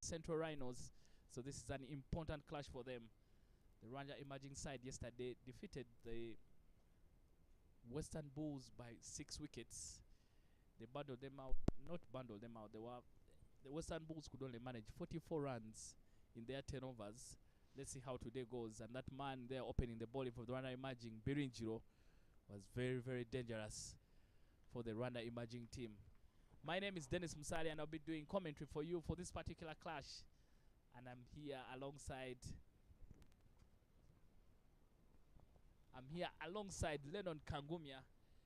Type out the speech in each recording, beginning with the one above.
Central Rhinos. So this is an important clash for them. The Rwanda emerging side yesterday defeated the Western Bulls by 6 wickets. They bundled them out. Not bundled them out. The Western Bulls could only manage 44 runs in their 10 overs. Let's see how today goes. And that man there opening the bowling for the Rwanda emerging, Birinjiro, was very, very dangerous for the Rwanda emerging team. My name is Dennis Musali, and I'll be doing commentary for you for this particular clash. And I'm here alongside Lennon Kangumia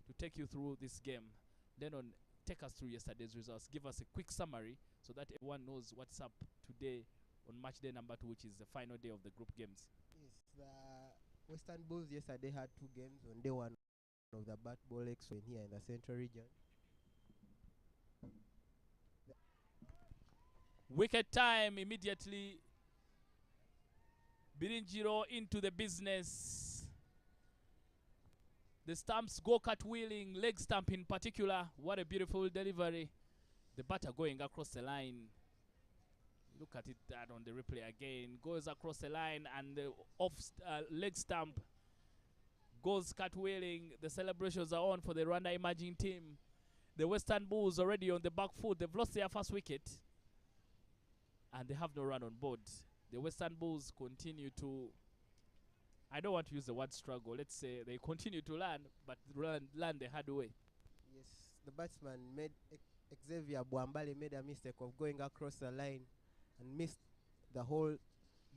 to take you through this game. Lennon, take us through yesterday's results. Give us a quick summary so that everyone knows what's up today on match day number 2, which is the final day of the group games. Yes, the Western Bulls yesterday had 2 games on day 1 of the BATBALL X here in the Central region. Wicket time immediately. Birinjiro into the business. The stumps go cartwheeling, leg stump in particular. What a beautiful delivery. The batter going across the line. Look at it that on the replay again. Goes across the line and the leg stump goes cartwheeling. The celebrations are on for the Rwanda emerging team. The Western Bulls already on the back foot. They've lost their first wicket and they have no run on board. The Western Bulls continue to, I don't want to use the word struggle, let's say they continue to learn, but learn the hard way. Yes, the batsman made, Xavier Bwambale made a mistake of going across the line and missed the whole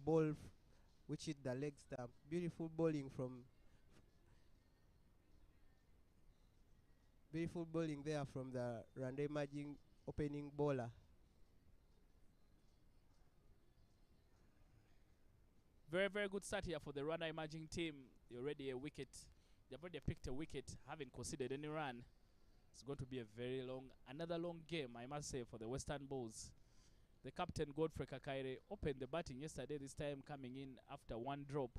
ball which hit the leg stump. Beautiful bowling there from the Rwanda emerging opening bowler. Very, very good start here for the Rwanda emerging team. They've already picked a wicket, haven't conceded any run. It's going to be another long game, I must say, for the Western Bulls. The captain, Godfrey Kakaire, opened the batting yesterday, this time coming in after 1 drop.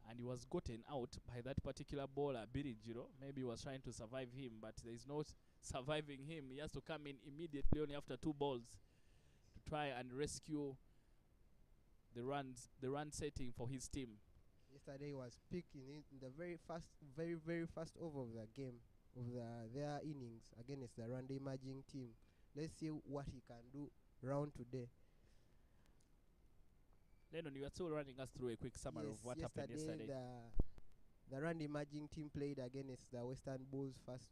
And he was gotten out by that particular bowler, Birinjiro. Maybe he was trying to survive him, but there is no surviving him. He has to come in immediately only after 2 balls to try and rescue the run setting for his team. Yesterday was picking in the very first over of the game of their innings against the Rwanda emerging team. Let's see what he can do round today. Lennon, you are still running us through a quick summary of what happened yesterday. The Rwanda emerging team played against the Western Bulls first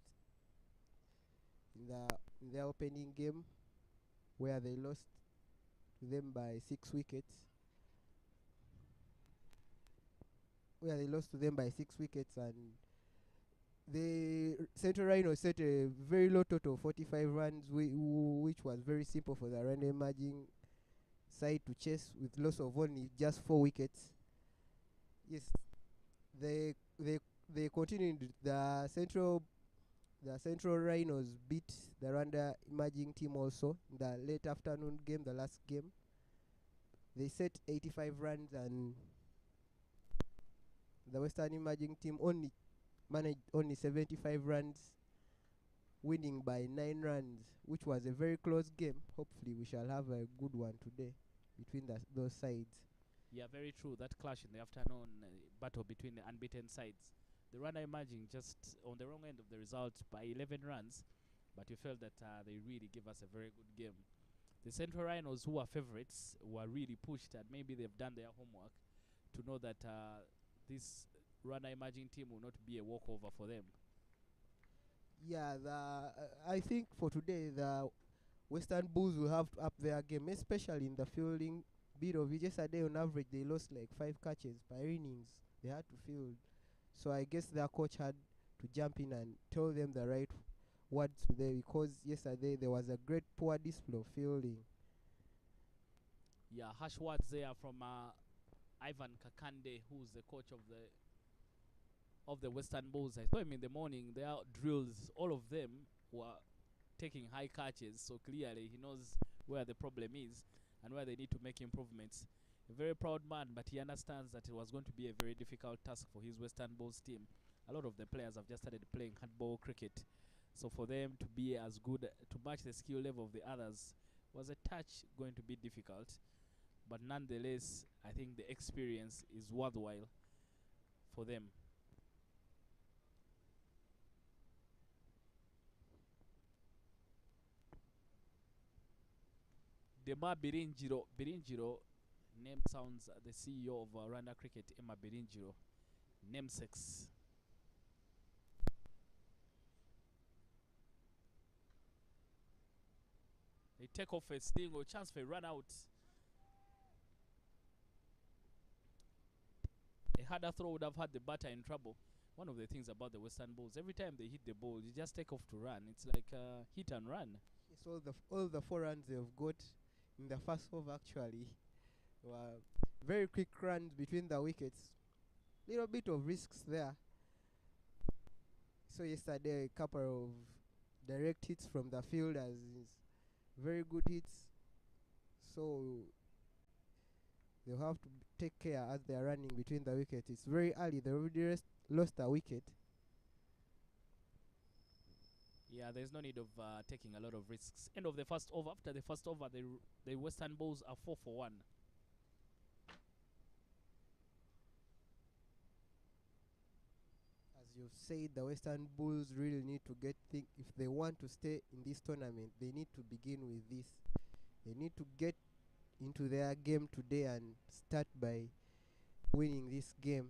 in their opening game, where they lost to them by 6 wickets. And the Central Rhinos set a very low total, 45 runs, which was very simple for the Rwanda emerging side to chase with loss of only just 4 wickets. Yes, they continued. The Central Rhinos beat the Rwanda emerging team also in the late afternoon game, the last game. They set 85 runs and the Western emerging team managed only 75 runs, winning by 9 runs, which was a very close game. Hopefully we shall have a good one today between those sides. Yeah, very true. That clash in the afternoon, battle between the unbeaten sides. The Rwanda emerging just on the wrong end of the result by 11 runs, but we felt that they really gave us a very good game. The Central Rhinos, who are favorites, were really pushed, and maybe they've done their homework to know that this Rwanda emerging team will not be a walkover for them. Yeah, I think for today the Western Bulls will have to up their game, especially in the fielding bit of it. Yesterday on average they lost like 5 catches per innings. They had to field, so I guess their coach had to jump in and tell them the right words today, because yesterday there was a great poor display of fielding. Yeah, harsh words there from Ivan Kakande, who's the coach of the Western Bulls. I saw him in the morning. Their drills, all of them were taking high catches, so clearly he knows where the problem is and where they need to make improvements. A very proud man, but he understands that it was going to be a very difficult task for his Western Bulls team. A lot of the players have just started playing handball cricket, so for them to be as good, to match the skill level of the others, was a touch going to be difficult, but nonetheless, I think the experience is worthwhile for them. Dema Birinjiro, name sounds the CEO of Rwanda Cricket, Emma Birinjiro, namesakes. They take off a sting or chance for a run out. A harder throw would have had the batter in trouble. One of the things about the Western Bulls, every time they hit the ball, you just take off to run. It's like hit and run. Yes, all the 4 runs they've got in the first over actually were very quick runs between the wickets. Little bit of risks there. So yesterday a couple of direct hits from the fielders, very good hits. So they'll have to take care as they are running between the wickets. It's very early. They already lost a wicket. Yeah, there's no need of taking a lot of risks. End of the first over. After the first over, the Western Bulls are 4 for 1. As you've said, the Western Bulls really need to if they want to stay in this tournament, they need to begin with this. They need to get into their game today and start by winning this game.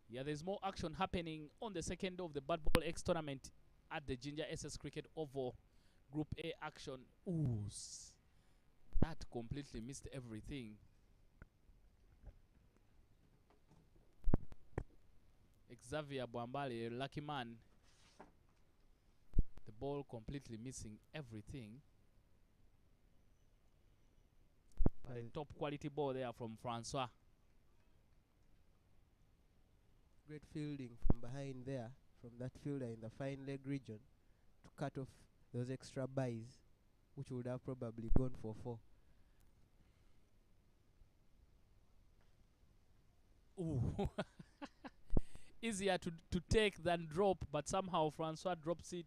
Yeah, there's more action happening on the second day of the BATBALL X tournament at the Ginger SS Cricket Oval. Group A action. Ooh, that completely missed everything. Xavier Bwambale, lucky man. The ball completely missing everything. But a top quality ball there from Francois. Great fielding from behind there, from that fielder in the fine leg region, to cut off those extra buys, which would have probably gone for 4. Ooh. Easier to take than drop, but somehow Francois drops it.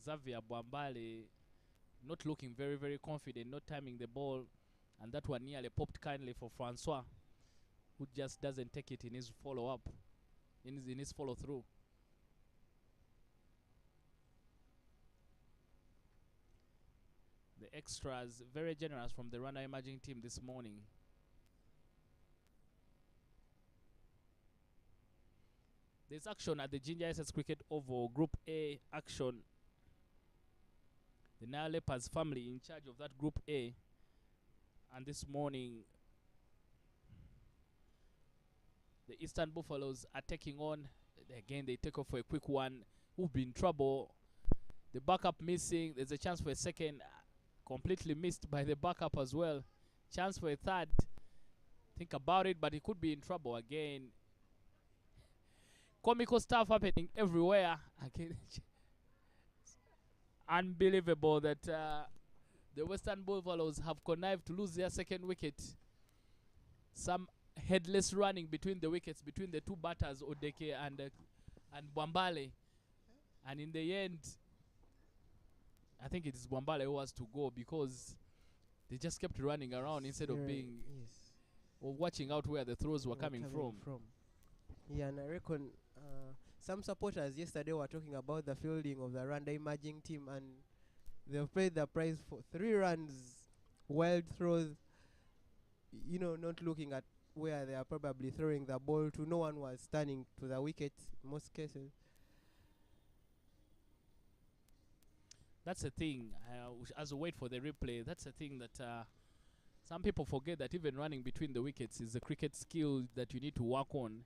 Xavier Bwambale not looking very, very confident, not timing the ball, and that one nearly popped kindly for Francois, who just doesn't take it in his follow-up, in his follow-through. The extras, very generous from the Rwanda emerging team this morning. There's action at the Ginger SS Cricket Oval, Group A action. The Nile Leopards family in charge of that Group A. And this morning, the Eastern Buffaloes are taking on. Again, they take off for a quick one. Who've been in trouble. The backup missing. There's a chance for a second. Completely missed by the backup as well. Chance for a third. Think about it, but he could be in trouble again. Comical stuff happening everywhere. Again, unbelievable that the Western Buffaloes have connived to lose their second wicket. Some headless running between the wickets, between the two batters, Odeke and Bwambale. And in the end, I think it is Bwambale who has to go because they just kept running around instead of being or watching out where the throws were coming from. Yeah, and I reckon some supporters yesterday were talking about the fielding of the Rwanda emerging team, and they've paid the price for 3 runs, wild throws, not looking at where they are probably throwing the ball to. No one was standing to the wicket in most cases. That's the thing. As we wait for the replay, that's the thing that Some people forget that even running between the wickets is a cricket skill that you need to work on,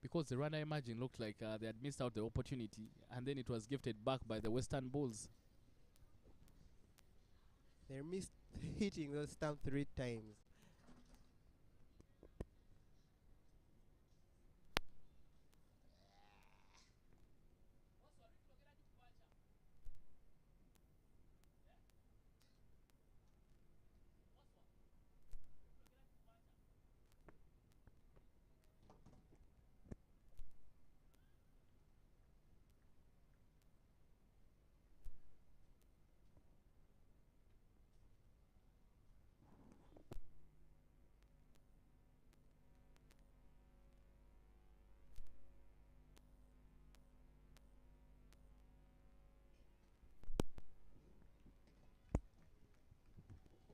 because the Rwanda Imagine looked like they had missed out the opportunity, and then it was gifted back by the Western Bulls. They missed hitting those stump 3 times.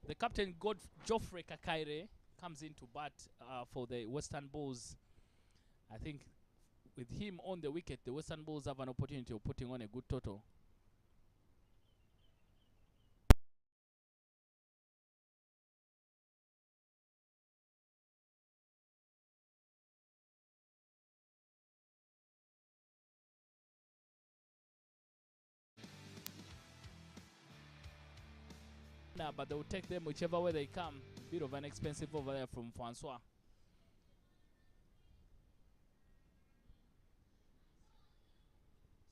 The captain, Geoffrey Kakaire, comes in to bat for the Western Bulls. I think with him on the wicket, the Western Bulls have an opportunity of putting on a good total. But they will take them whichever way they come. Bit of an expensive over there from Francois.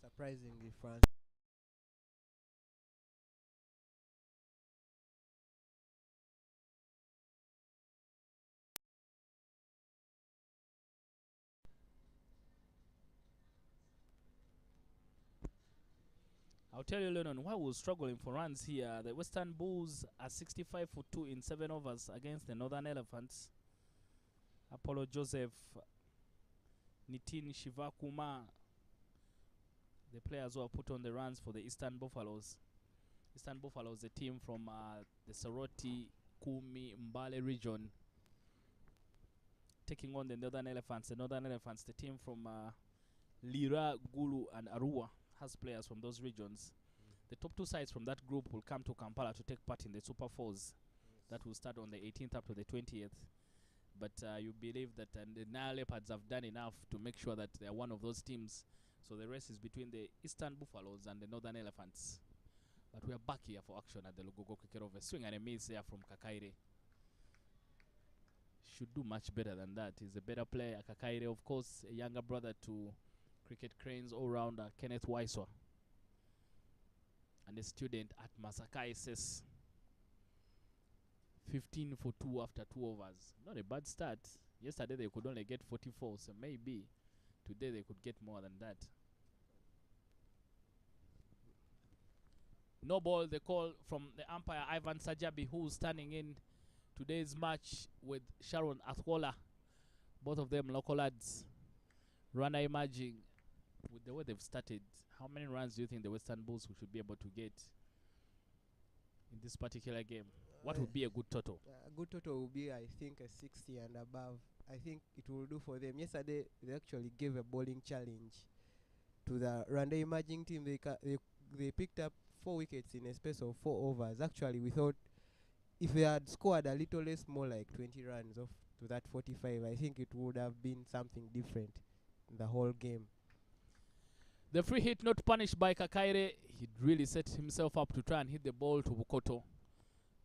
Surprisingly, France. I'll tell you, Lennon, why we're struggling for runs here. The Western Bulls are 65 for 2 in 7 overs against the Northern Elephants. Apollo Joseph, Nitin Shivakuma, the players who have put on the runs for the Eastern Buffaloes. Eastern Buffaloes, a team from the Soroti, Kumi, Mbale region, taking on the Northern Elephants. The Northern Elephants, the team from Lira, Gulu, and Arua, has players from those regions. The top 2 sides from that group will come to Kampala to take part in the Super Fours. That will start on the 18th up to the 20th. But you believe that the Nile Leopards have done enough to make sure that they are one of those teams. So the race is between the Eastern Buffaloes and the Northern Elephants. But we are back here for action at the Lugogo Cricket Over. Swing and a miss here from Kakaire. Should do much better than that. He's a better player. Kakaire, of course, a younger brother to Cricket Cranes all-rounder Kenneth Waiswa, and a student at Masaka SS. 15 for 2 after 2 overs. Not a bad start. Yesterday they could only get 44, so maybe today they could get more than that. No ball, the call from the umpire Ivan Sajabi, who's standing in today's match with Sharon Athwola. Both of them local lads. Rwanda Imaging, with the way they've started, how many runs do you think the Western Bulls should be able to get in this particular game? What would be a good total? A good total will be, I think, a 60 and above. I think it will do for them. Yesterday, they actually gave a bowling challenge to the Rwanda Imaging team. They picked up 4 wickets in a space of 4 overs. Actually, we thought if they had scored a little less, more like 20 runs off to that 45, I think it would have been something different in the whole game. The free hit not punished by Kakaire. He really set himself up to try and hit the ball to Bukoto,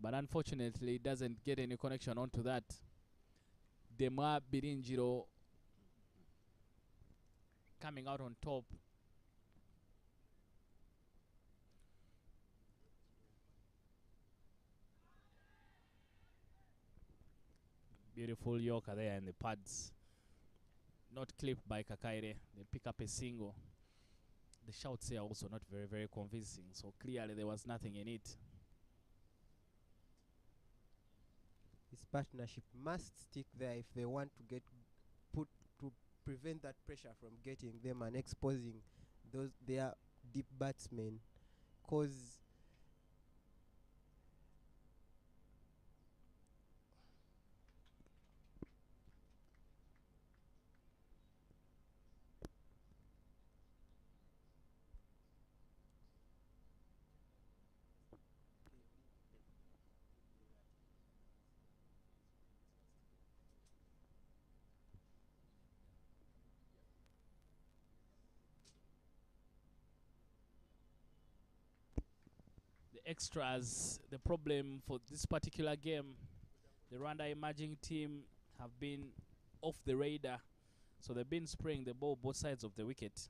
but unfortunately he doesn't get any connection onto that. Dema Birinjiro coming out on top. Beautiful Yorker there in the pads. Not clipped by Kakaire. They pick up a single. The shouts here are also not very, very convincing. So clearly there was nothing in it. This partnership must stick there if they want to get put to prevent that pressure from getting them and exposing their deep batsmen. Cause extras. The problem for this particular game, the Rwanda emerging team have been off the radar. So they've been spraying the ball both sides of the wicket.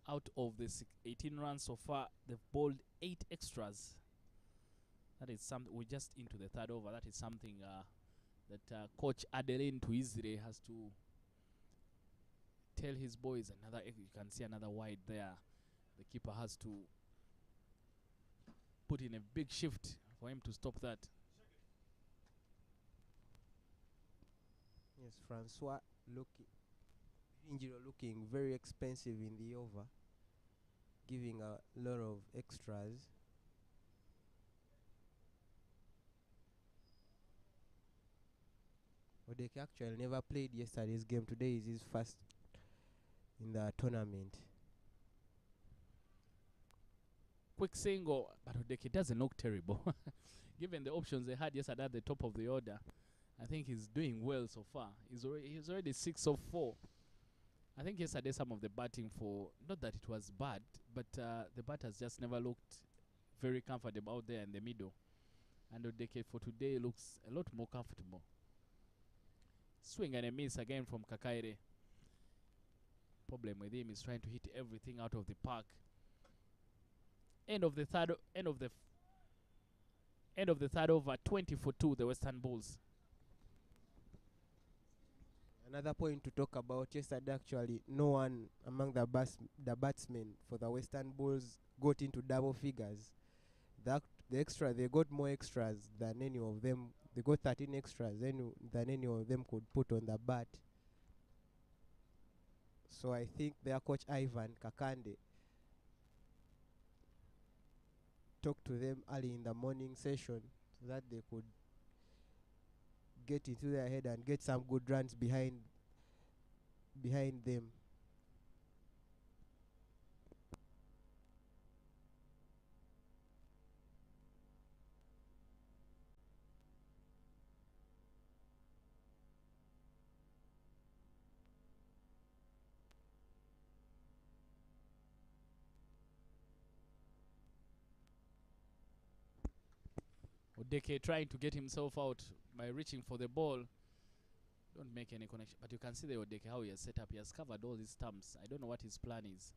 Out of the 18 runs so far, they've bowled 8 extras. That is something. We're just into the third over. That is something that Coach Adeline Tuizire has to tell his boys. You can see another wide there. The keeper has to put in a big shift for him to stop that. Yes, Francois looking very expensive in the over, giving a lot of extras. Odeke actually never played yesterday's game. Today is his first in the tournament. Quick single, but Odeke doesn't look terrible. Given the options they had yesterday at the top of the order, I think he's doing well so far. He's already 6 of 4. I think yesterday some of the batting for, not that it was bad, but the batters just never looked very comfortable out there in the middle. And Odeke for today looks a lot more comfortable. Swing and a miss again from Kakaire. Problem with him is trying to hit everything out of the park. End of the third over, 20 for 2, the Western Bulls. Another point to talk about yesterday, actually, no one among the batsmen for the Western Bulls got into double figures. They got more extras than any of them. They got 13 extras than any of them could put on the bat. So I think their coach Ivan Kakande talked to them early in the morning session so that they could get into their head and get some good runs behind them. Odeke trying to get himself out by reaching for the ball. Don't make any connection. But you can see the Odeke, how he has set up. He has covered all his stumps. I don't know what his plan is.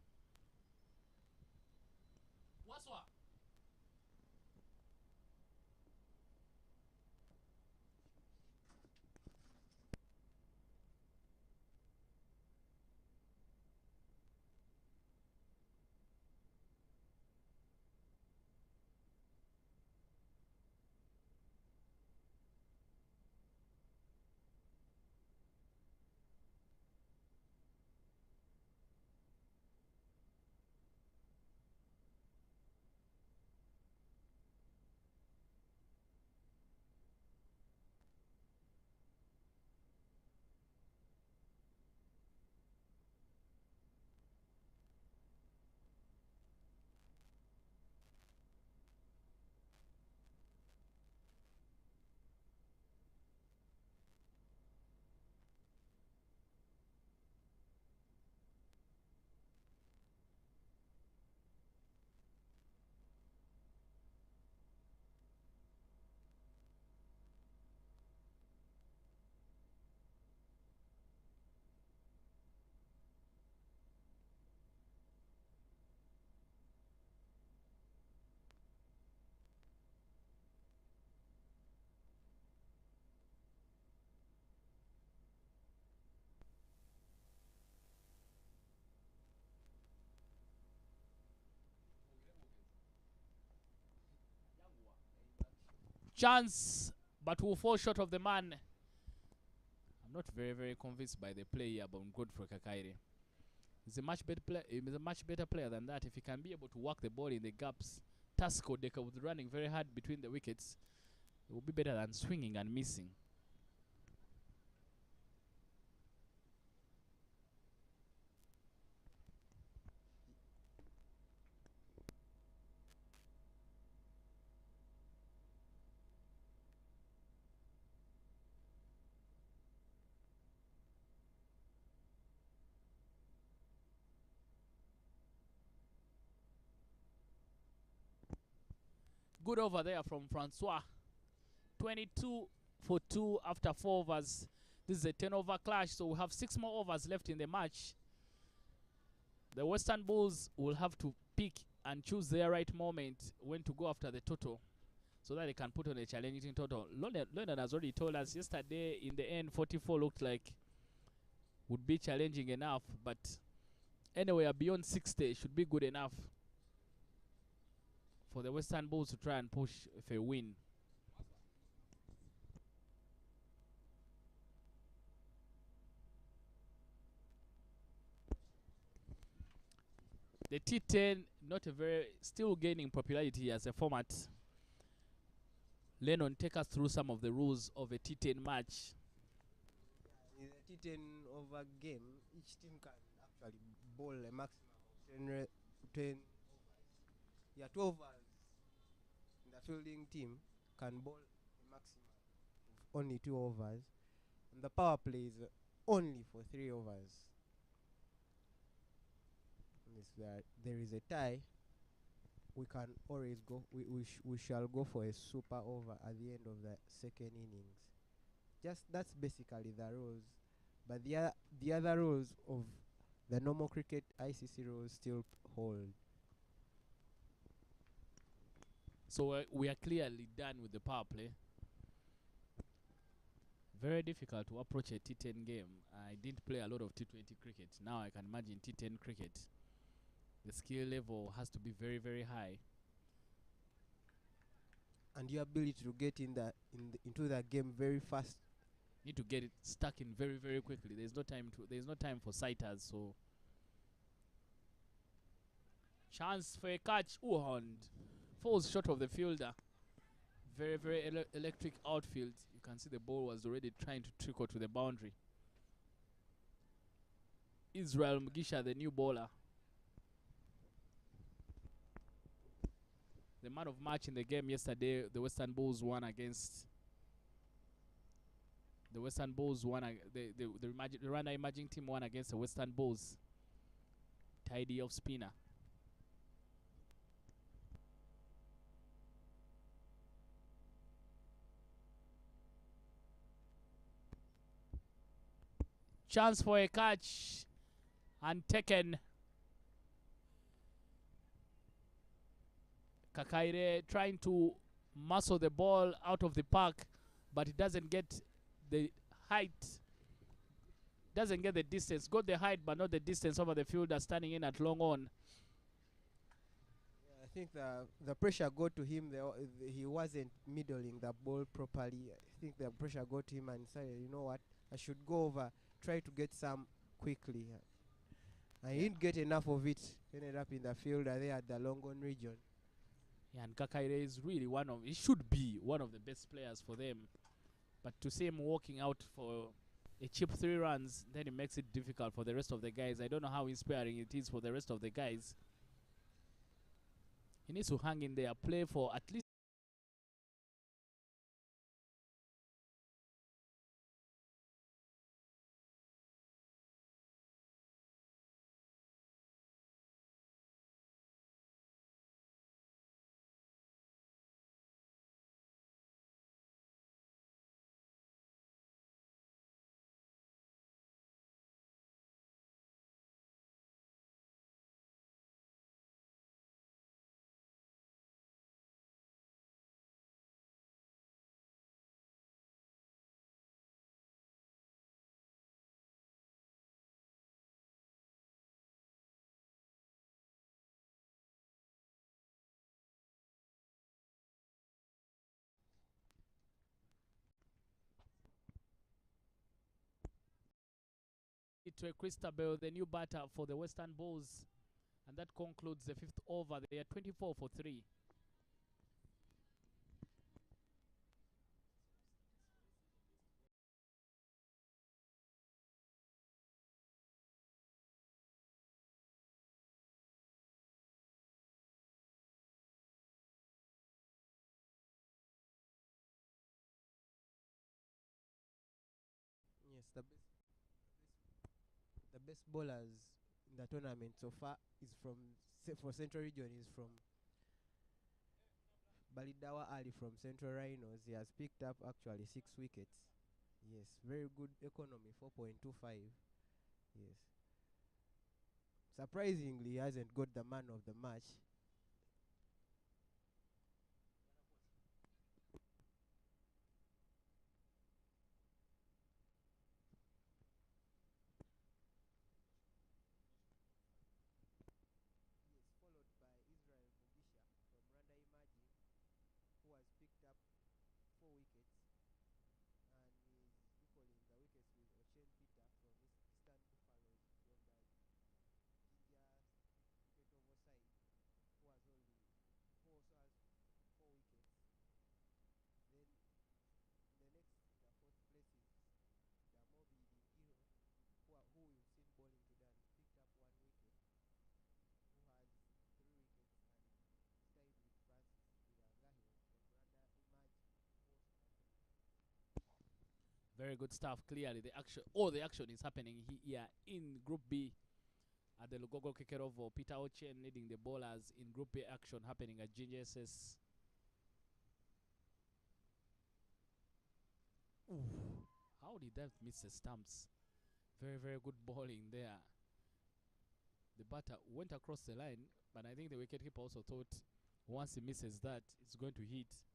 Chance, but will fall short of the man. I'm not very convinced by the play here, but I'm good for Kakaire. He's a much better player than that. If he can be able to work the ball in the gaps, Tasco Deka with running very hard between the wickets, it will be better than swinging and missing. Good over there from Francois. 22 for 2 after 4 overs. This is a 10-over clash, so we have 6 more overs left in the match. The Western Bulls will have to pick and choose their right moment when to go after the total, so that they can put on a challenging total. Leonard has already told us yesterday, in the end, 44 looked like would be challenging enough, but anywhere beyond 60 should be good enough for the Western Bulls to try and push for a win. The T10, not a very, still gaining popularity as a format. Lennon, take us through some of the rules of a T10 match. In a T10 over game, each team can actually bowl a maximum of 10 overs. Yeah, 12 overs. The fielding team can bowl a maximum of only 2 overs. And the power play is only for 3 overs. And if there is a tie, we can always go. We shall go for a super over at the end of the second innings. Just that's basically the rules. But the other rules of the normal cricket ICC rules still hold. So we are clearly done with the power play. Very difficult to approach a T10 game. I didn't play a lot of T20 cricket. Now I can imagine T10 cricket. The skill level has to be very, very high. And your ability to get into that game very fast. Need to get it stuck in very, very quickly. There's no time for sighters. So chance for a catch. And falls short of the fielder. Very, very electric outfield. You can see the ball was already trying to trickle to the boundary. Israel Mugisha, the new bowler. The man of match in the game yesterday, the Western Bulls won against. The Western Bulls won. The Rwanda Emerging team won against the Western Bulls. Tidy off spinner. Chance for a catch and taken. Kakaire trying to muscle the ball out of the park, but it doesn't get the height, doesn't get the distance. Got the height, but not the distance over the fielder standing in at long on. I think the pressure got to him. He wasn't middling the ball properly. I think the pressure got to him and said, you know what, I should go over, try to get some quickly. I didn't get enough of it. Ended up in the field there at the long on region. Yeah, and Kakaire is really he should be one of the best players for them. But to see him walking out for a cheap 3 runs, then it makes it difficult for the rest of the guys. I don't know how inspiring it is for the rest of the guys. He needs to hang in there, play for at least. To Christabel, the new batter for the Western Bulls. And that concludes the 5th over. They are 24 for 3. Yes, the best bowlers in the tournament so far is for Central Region is from Balidawa Ali from Central Rhinos, he has picked up actually 6 wickets. Yes, very good economy, 4.25. Yes. Surprisingly, he hasn't got the man of the match. Yes, followed by Israel Mugisha from Rwanda Imaging, who has picked up 4 wickets, and is equaling the wickets with Ochen Peter from Eastern Buffaloes from the Ginger cricket overside, who also has 4 wickets. Then in the next, the fourth place is Damobi Dingiro, who we've seen bowling today, and picked up 1 wicket, who has 3 wickets, and is tied with Francis Irangahe from Rwanda Imaging, who also has 1 wicket. Very good stuff. Clearly, the action is happening here in Group B at the Lugogo Cricket Oval. Peter Ochen leading the bowlers in Group A action happening at Ginger SS. Ooh, how did that miss the stumps? Very, very good bowling there. The batter went across the line, but I think the wicketkeeper also thought once he misses that, it's going to hit.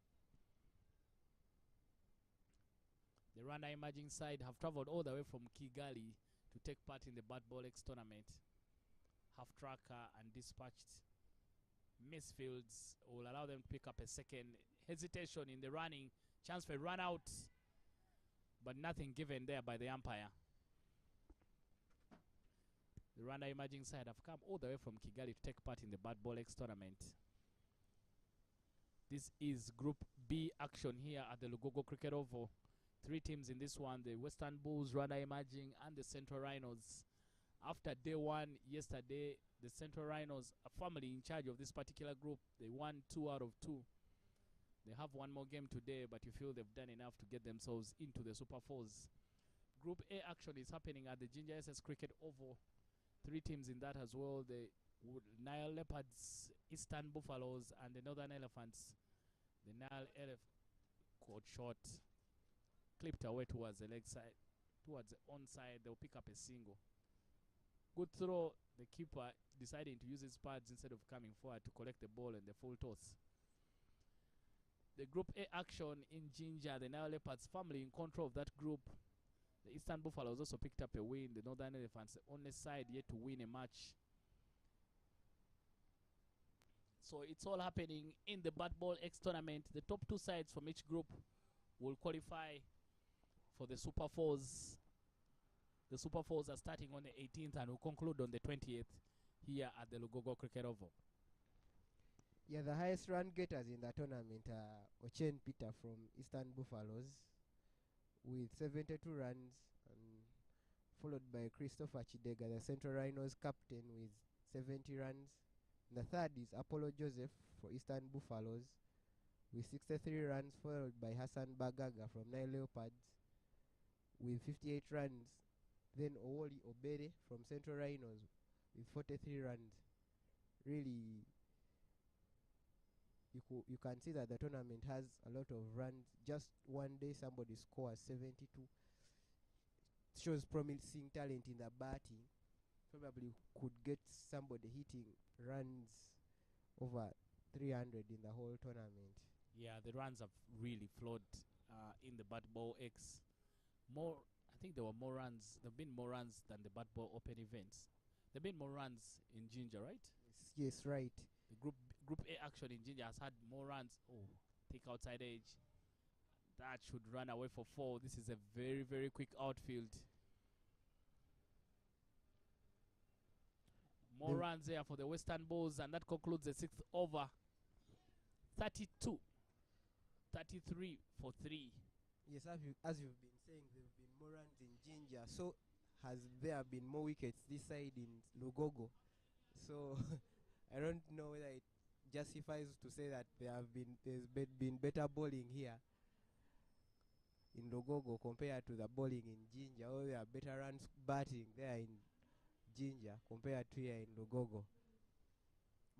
The Rwanda Emerging side have travelled all the way from Kigali to take part in the BATBALL X tournament. Half tracker and dispatched misfields will allow them to pick up a second. Hesitation in the running, chance for a run out, but nothing given there by the umpire. The Rwanda Emerging side have come all the way from Kigali to take part in the BATBALL X tournament. This is Group B action here at the Lugogo Cricket Oval. 3 teams in this one: the Western Bulls, Rwanda Emerging, and the Central Rhinos. After day 1 yesterday, the Central Rhinos, a family in charge of this particular group, they won 2 out of 2. They have 1 more game today, but you feel they've done enough to get themselves into the Super Fours. Group A action is happening at the Ginger SS Cricket Oval. 3 teams in that as well: the Nile Leopards, Eastern Buffaloes, and the Northern Elephants. The Nile caught short, clipped away towards the leg side, towards the onside. They'll pick up a single. Good throw. The keeper deciding to use his pads instead of coming forward to collect the ball and the full toss. The Group A action in Ginger, the Nile Leopards family in control of that group. The Eastern Buffaloes also picked up a win. The Northern Elephants, the only side yet to win a match. So it's all happening in the BATBALL X tournament. The top 2 sides from each group will qualify for the Super Fours. The Super Fours are starting on the 18th and will conclude on the 20th here at the Lugogo Cricket Oval. Yeah, the highest run getters in the tournament are Ochen Peter from Eastern Buffaloes with 72 runs, and followed by Christopher Chidega, the Central Rhinos captain, with 70 runs. And the third is Apollo Joseph for Eastern Buffaloes with 63 runs, followed by Hassan Bagaga from Nile Leopards with 58 runs. Then Owoli Obere from Central Rhinos with 43 runs. Really, you can see that the tournament has a lot of runs. Just one day somebody scores 72. Shows promising talent in the batting. Probably could get somebody hitting runs over 300 in the whole tournament. Yeah, the runs have really flowed in the BATBALL X. I think there were more runs. There have been more runs than the BATBALL Open events. There have been more runs in Ginger, right? Yes, right. The Group A action in Ginger has had more runs. Oh, take outside edge. That should run away for 4. This is a very, very quick outfield. More runs there for the Western Bulls, and that concludes the 6th over. 32. 33 for 3. Yes, as you've been saying, there have been more runs in Ginger. So has there been more wickets this side in Lugogo? So I don't know whether it justifies to say that there's been better bowling here in Lugogo compared to the bowling in Ginger, or there are better runs batting there in Ginger compared to here in Lugogo.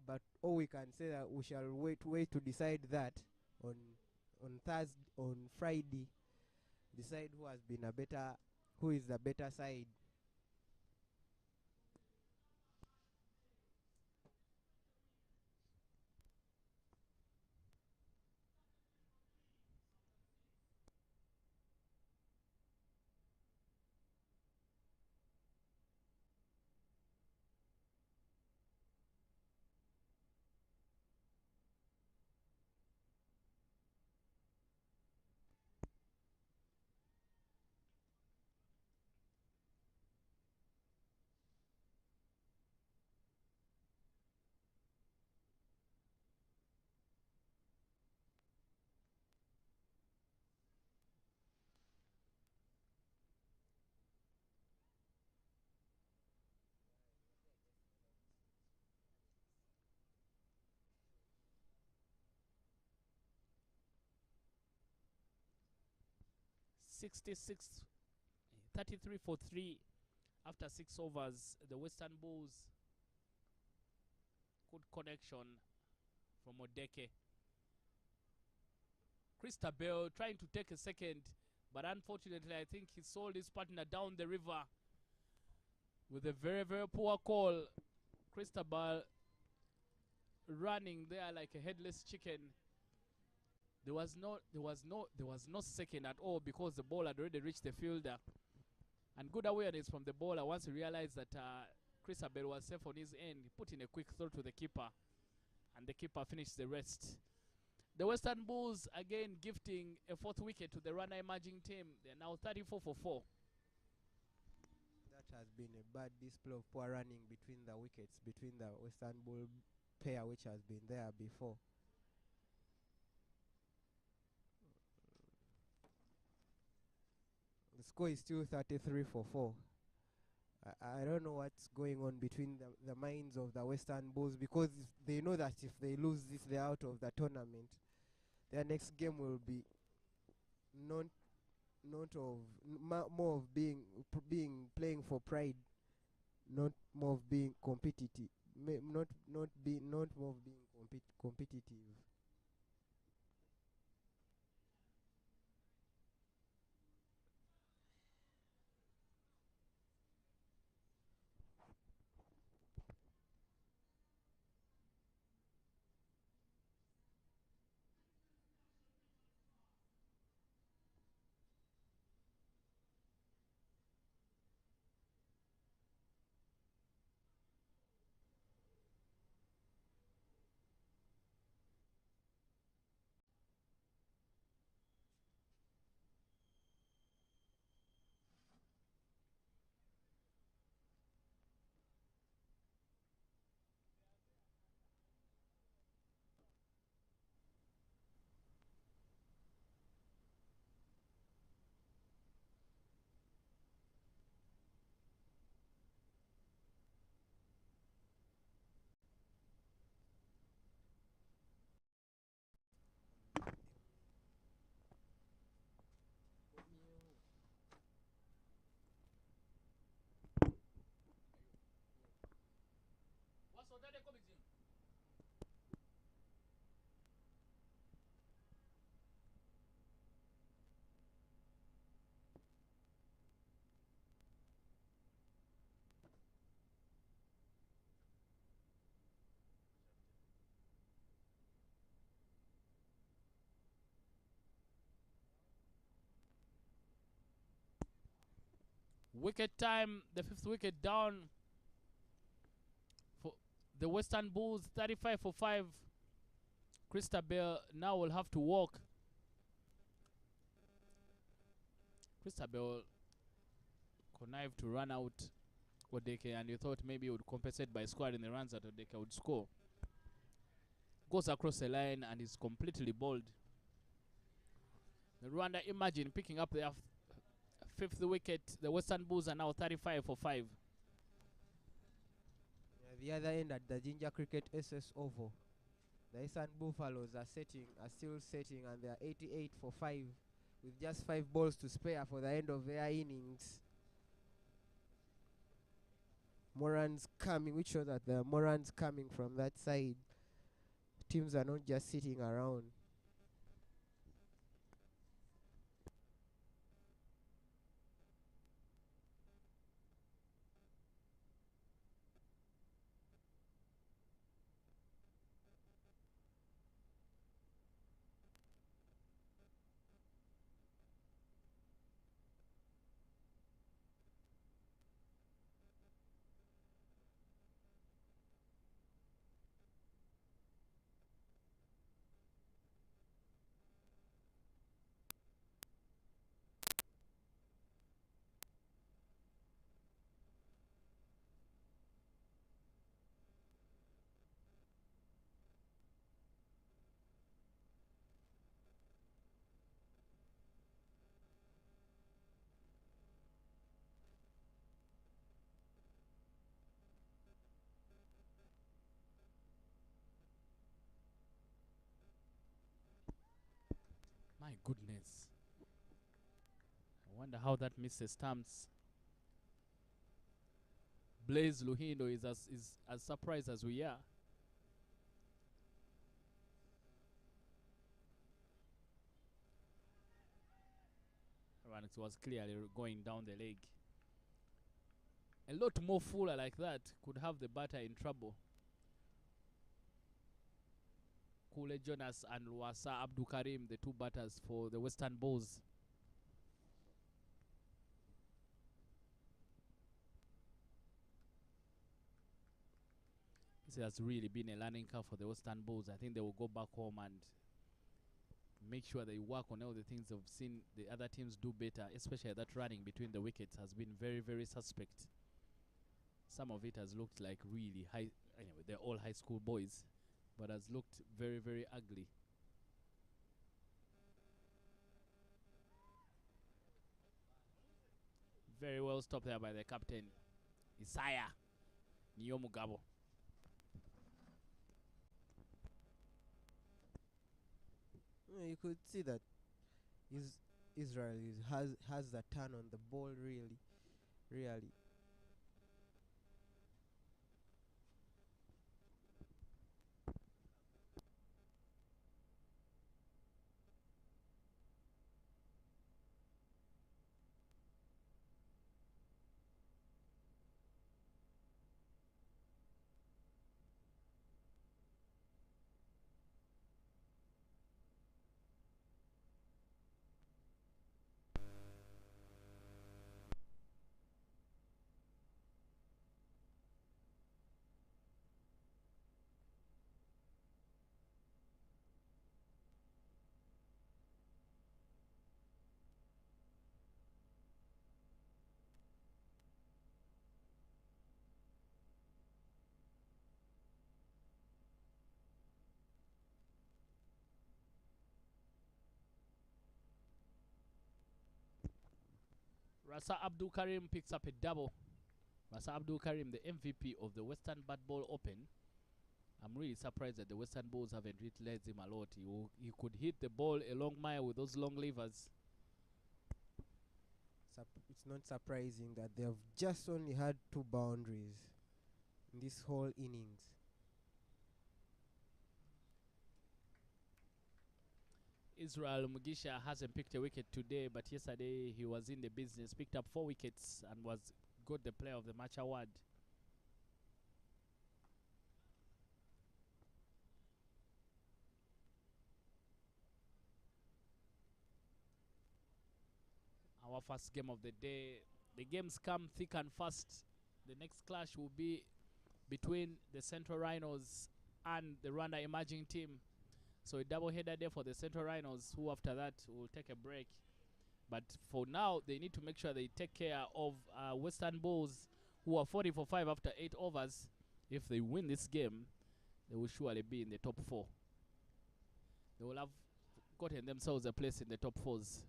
but all we can say that we shall wait to decide that on on Friday. Decide who is the better side. '66 33 for 3 after 6 overs. The Western Bulls. Good connection from Odeke. Christabel trying to take a second, but unfortunately I think he sold his partner down the river with a very, very poor call. Christabel running there like a headless chicken. There was no second at all because the ball had already reached the fielder. And good awareness from the bowler once he realized that Christabel was safe on his end. He put in a quick throw to the keeper, and the keeper finished the rest. The Western Bulls again gifting a 4th wicket to the Rwanda emerging team. They're now 34 for 4. That has been a bad display of poor running between the wickets, between the Western Bull pair which has been there before. The score is still 33 for 4. I don't know what's going on between the minds of the Western Bulls, because they know that if they lose this, they're out of the tournament. Their next game will be more of being playing for pride, not more of being competitive, not more of being competitive. Wicket time, the 5th wicket down for the Western Bulls, 35 for 5. Christabel now will have to walk. Christabel connived to run out Odeke, and you thought maybe he would compensate by scoring the runs that Odeke would score. Goes across the line and is completely bowled. The Rwanda Imagine picking up their 5th wicket. The Western Bulls are now 35 for 5. The other end at the Ginger Cricket SS Oval, the Eastern Buffaloes are still setting, and they are 88 for 5 with just 5 balls to spare for the end of their innings. more runs coming, which shows that there are more runs coming from that side. Teams are not just sitting around. My goodness. I wonder how that misses stamps. Blaze Luhindo is as surprised as we are. And it was clearly going down the leg. A lot more fuller like that could have the batter in trouble. Kule Jonas and Wasa Abdul Karim, the two batters for the Western Bulls. This has really been a learning curve for the Western Bulls. I think they will go back home and make sure they work on all the things they've seen the other teams do better, especially that running between the wickets has been very, very suspect. Some of it has looked like really high. Anyway, they're all high school boys, but has looked very, very ugly. Very well stopped there by the captain, Isaiah Niyomugabo. You could see that Israel has the turn on the ball, really. Rasa Abdul Karim picks up a double. Rasa Abdul Karim, the MVP of the Western BATBALL Open. I'm really surprised that the Western Bulls haven't utilized him a lot. He could hit the ball a long mile with those long levers. It's not surprising that they have just only had 2 boundaries in this whole innings. Israel Mugisha hasn't picked a wicket today, but yesterday he was in the business, picked up 4 wickets and got the player of the match award. Our first game of the day. The games come thick and fast. The next clash will be between the Central Rhinos and the Rwanda emerging team. So a double header there for the Central Rhinos, who after that will take a break. But for now, they need to make sure they take care of Western Bulls, who are 40 for 5 after 8 overs. If they win this game, they will surely be in the top 4. They will have gotten themselves a place in the top 4s.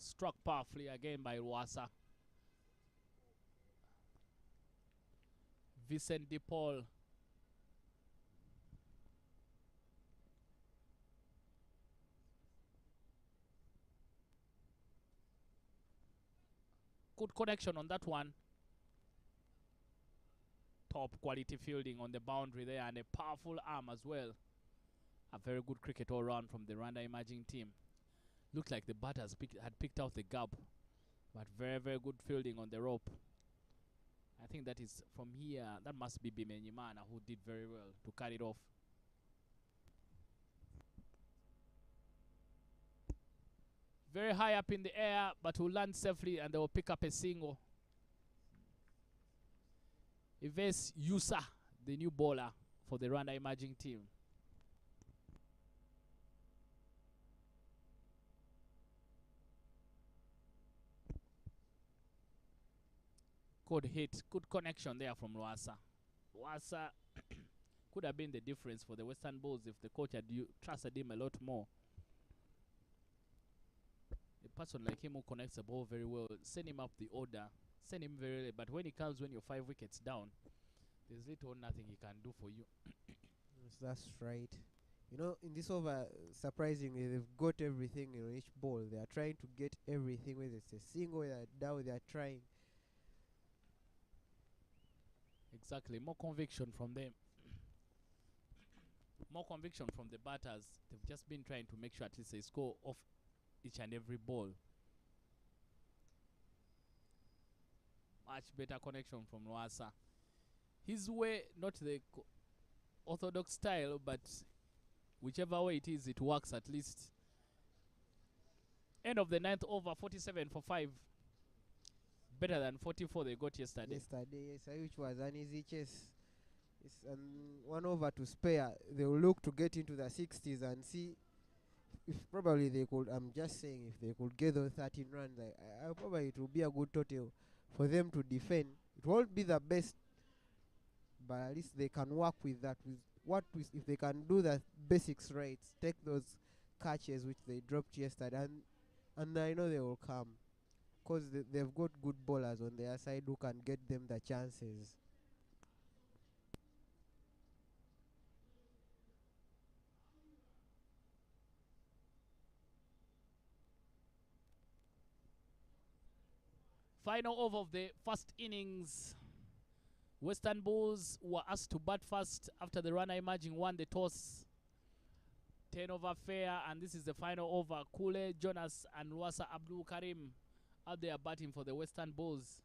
Struck powerfully again by Rwasa. Vincent DePaul. Good connection on that one. Top quality fielding on the boundary there, and a powerful arm as well. A very good cricket all round from the Rwanda emerging team. Looked like the batters had picked out the gap, but very, very good fielding on the rope. I think that is from here. That must be Bimenyimana, who did very well to carry it off. Very high up in the air, but will land safely, and they will pick up a single. Ives Yusa, the new bowler for the Rwanda emerging team. Good hit, good connection there from Rwasa. Rwasa could have been the difference for the Western Bulls if the coach had trusted him a lot more. A person like him who connects the ball very well, send him up the order, send him very late. But when he comes when you're 5 wickets down, there's little or nothing he can do for you. Yes, that's right. You know, in this over, surprisingly, they've got everything in each ball. They are trying to get everything, whether it's a single, whether down, they are trying. Exactly, more conviction from them. More conviction from the batters. They've just been trying to make sure at least they score off each and every ball. Much better connection from Rwasa. His way, not the orthodox style, but whichever way it is, it works at least. End of the 9th over, 47 for 5. Better than 44 they got yesterday. Yes, which was an easy chase. It's 1 over to spare. They will look to get into the 60s and see if probably they could. I'm just saying, if they could get those 13 runs, I probably it will be a good total for them to defend. It won't be the best, but at least they can work with that. If they can do the basics right, take those catches which they dropped yesterday, and I know they will come, because they've got good bowlers on their side who can get them the chances. Final over of the first innings. Western Bulls were asked to bat first after the Rwanda emerging won the toss. 10 over fair, and this is the final over. Kule, Jonas, and Rwasa Abdul Karim out there batting for the Western Bulls.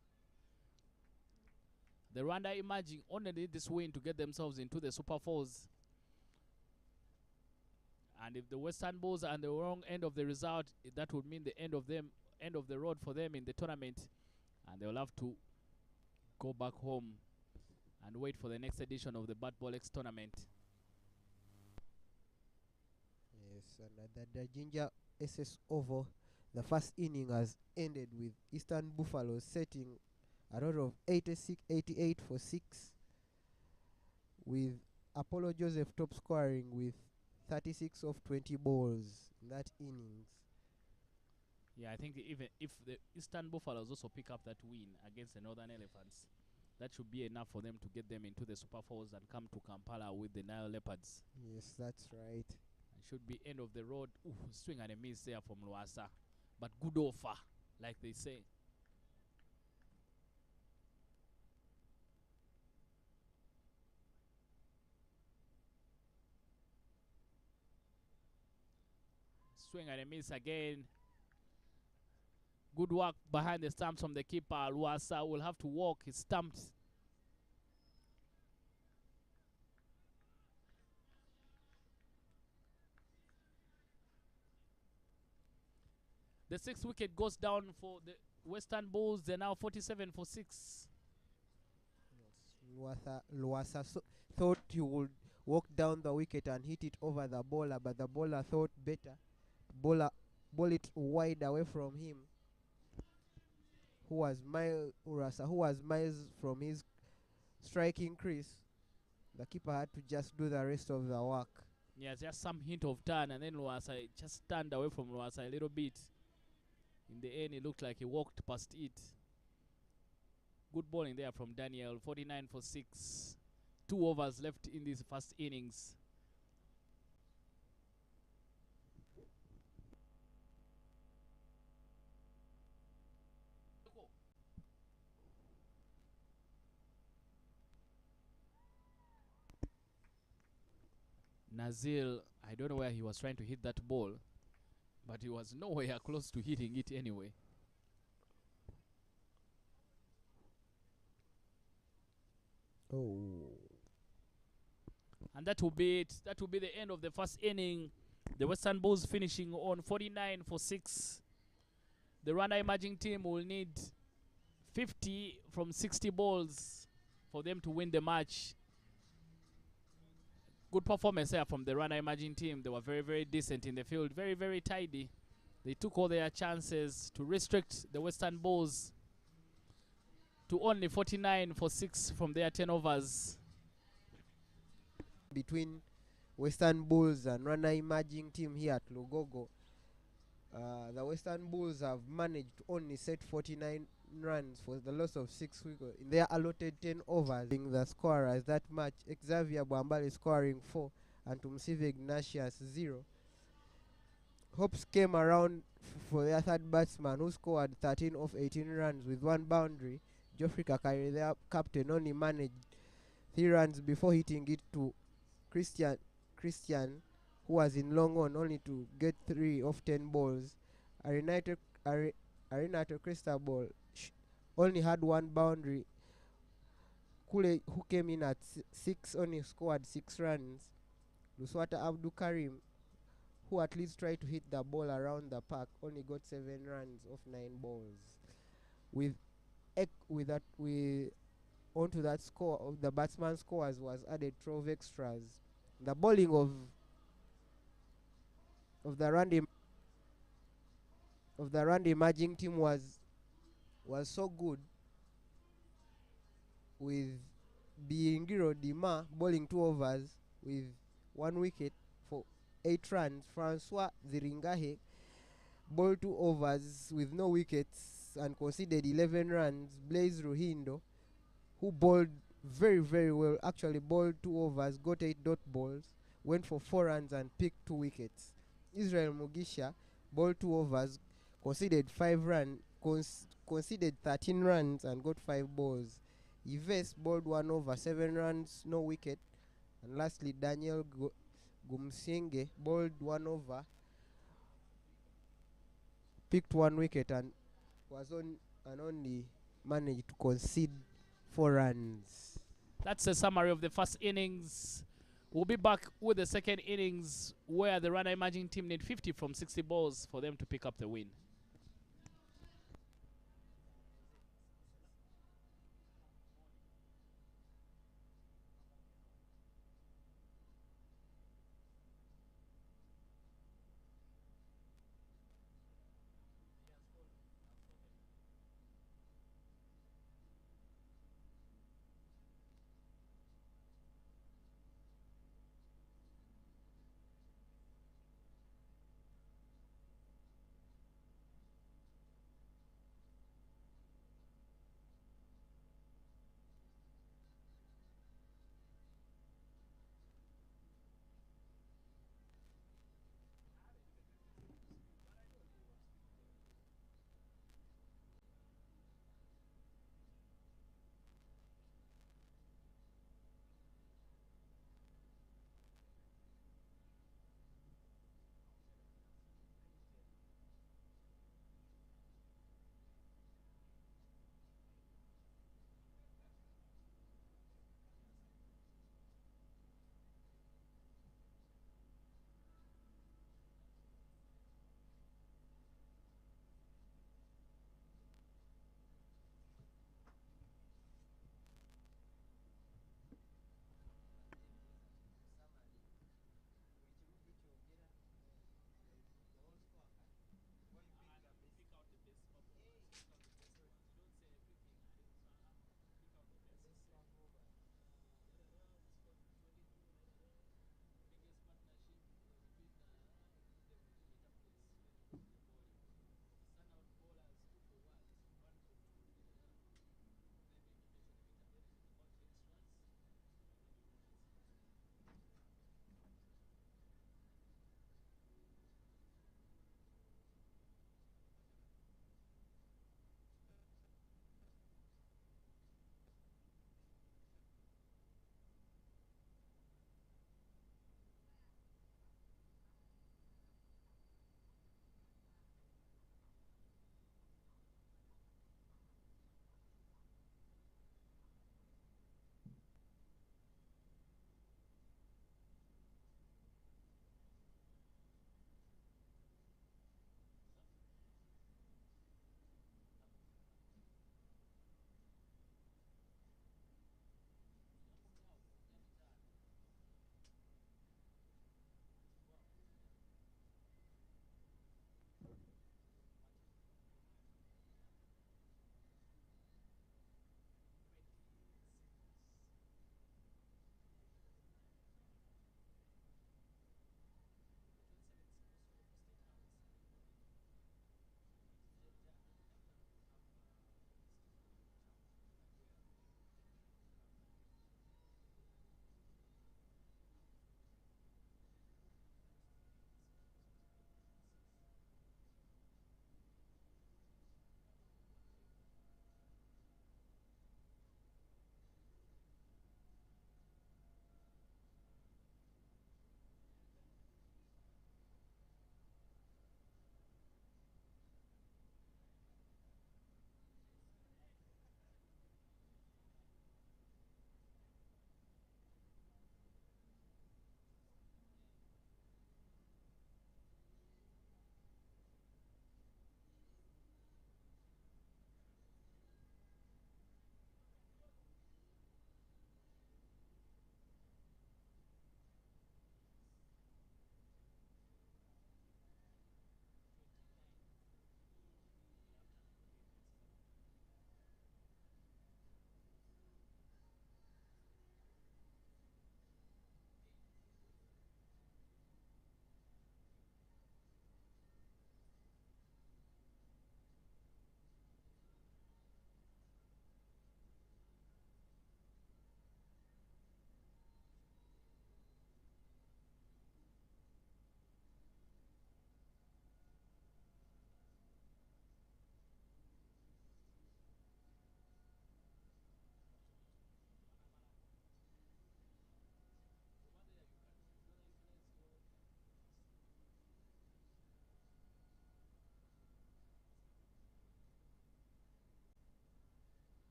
The Rwanda emerging only need this win to get themselves into the Super Fours. And if the Western Bulls are on the wrong end of the result, that would mean the end of the road for them in the tournament. And they'll have to go back home and wait for the next edition of the BATBALL X tournament. Yes, and the Ginger SS Oval, the first inning has ended with Eastern Buffalo setting a total of 88 for 6, with Apollo Joseph top scoring with 36 of 20 balls in that innings. Yeah, I think even if the Eastern Buffaloes also pick up that win against the Northern Elephants, that should be enough for them to get them into the Super Fours and come to Kampala with the Nile Leopards. Yes, that's right. It should be end of the road. Ooh, swing and a miss there from Rwasa. But good offer, like they say. Swing and a miss again. Good work behind the stumps from the keeper. Rwasa will have to walk his stumps. The 6th wicket goes down for the Western Bulls. They're now 47 for 6. Rwasa thought he would walk down the wicket and hit it over the bowler, but the bowler thought better. Ball it wide away from him, who was miles from his striking crease. The keeper had to just do the rest of the work. Yeah, just some hint of turn, and then Rwasa just turned away from Rwasa a little bit. In the end, it looked like he walked past it. Good bowling there from Daniel. 49 for 6. 2 overs left in this first innings. Nazil, I don't know where he was trying to hit that ball, but he was nowhere close to hitting it anyway. Oh. And that will be it. That will be the end of the first inning. The Western Bulls finishing on 49 for 6. The Rwanda emerging team will need 50 from 60 balls for them to win the match. Good performance here from the Rwanda emerging team. They were very, very decent in the field. Very, very tidy. They took all their chances to restrict the Western Bulls to only 49 for 6 from their 10 overs. Between Western Bulls and Rwanda emerging team here at Lugogo, the Western Bulls have managed to only set 49 runs for the loss of 6 wickets in their allotted 10 overs. Being the scorers that match, Xavier Bwambale scoring 4 and Tumsive Ignatius 0. Hopes came around for their third batsman, who scored 13 of 18 runs with 1 boundary. Geoffrey Kakari, their captain, only managed 3 runs before hitting it to Christian, who was in long on, only to get 3 of 10 balls. Arenato Cristobal only had 1 boundary. Kule, who came in at 6, only scored 6 runs. Luswata Abdul Karim, who at least tried to hit the ball around the park, only got 7 runs of 9 balls. Onto that score of the batsman scores was added 12 extras. The bowling of the Rwanda emerging team was so good, with Biingiro Dima bowling 2 overs with 1 wicket for 8 runs. Francois Ziringahe bowled 2 overs with no wickets and conceded 11 runs. Blaise Ruhindo, who bowled very, very well, actually bowled 2 overs, got 8 dot balls, went for 4 runs and picked 2 wickets. Israel Mugisha bowled 2 overs, conceded 13 runs and got 5 balls. Yves bowled 1 over, 7 runs, no wicket. And lastly, Daniel Gumsenge bowled 1 over, picked 1 wicket and only managed to concede 4 runs. That's a summary of the first innings. We'll be back with the second innings, where the Rwanda emerging team need 50 from 60 balls for them to pick up the win.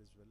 as well.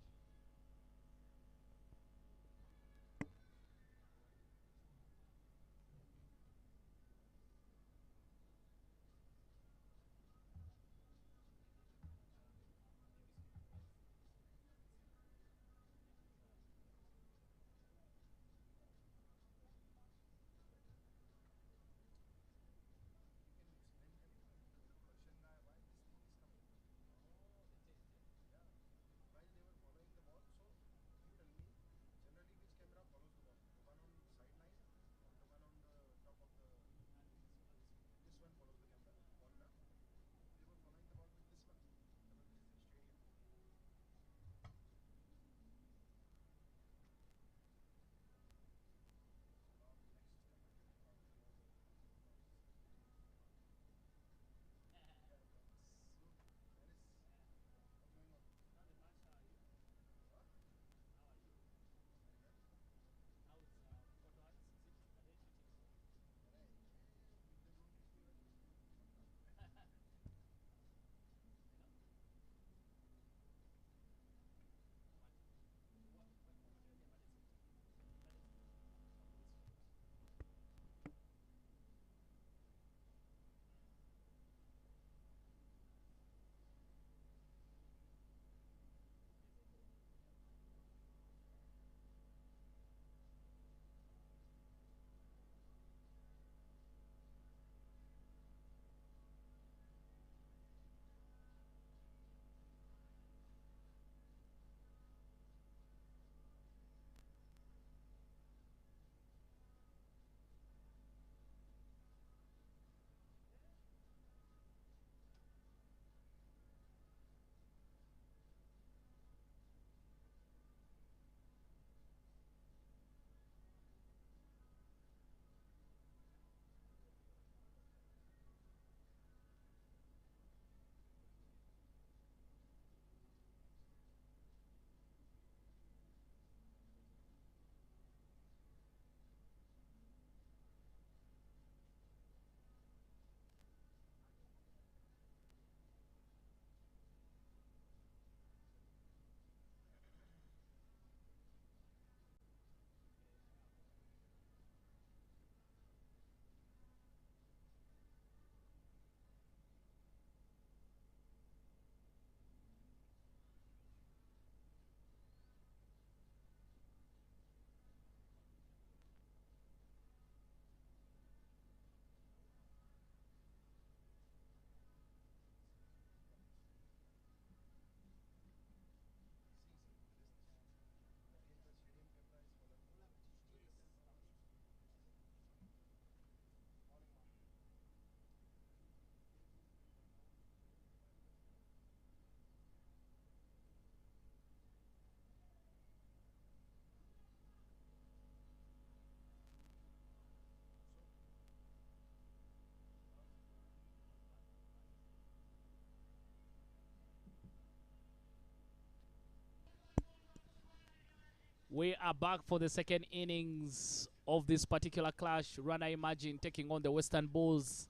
We are back for the second innings of this particular clash. Rwanda Imagine taking on the Western Bulls.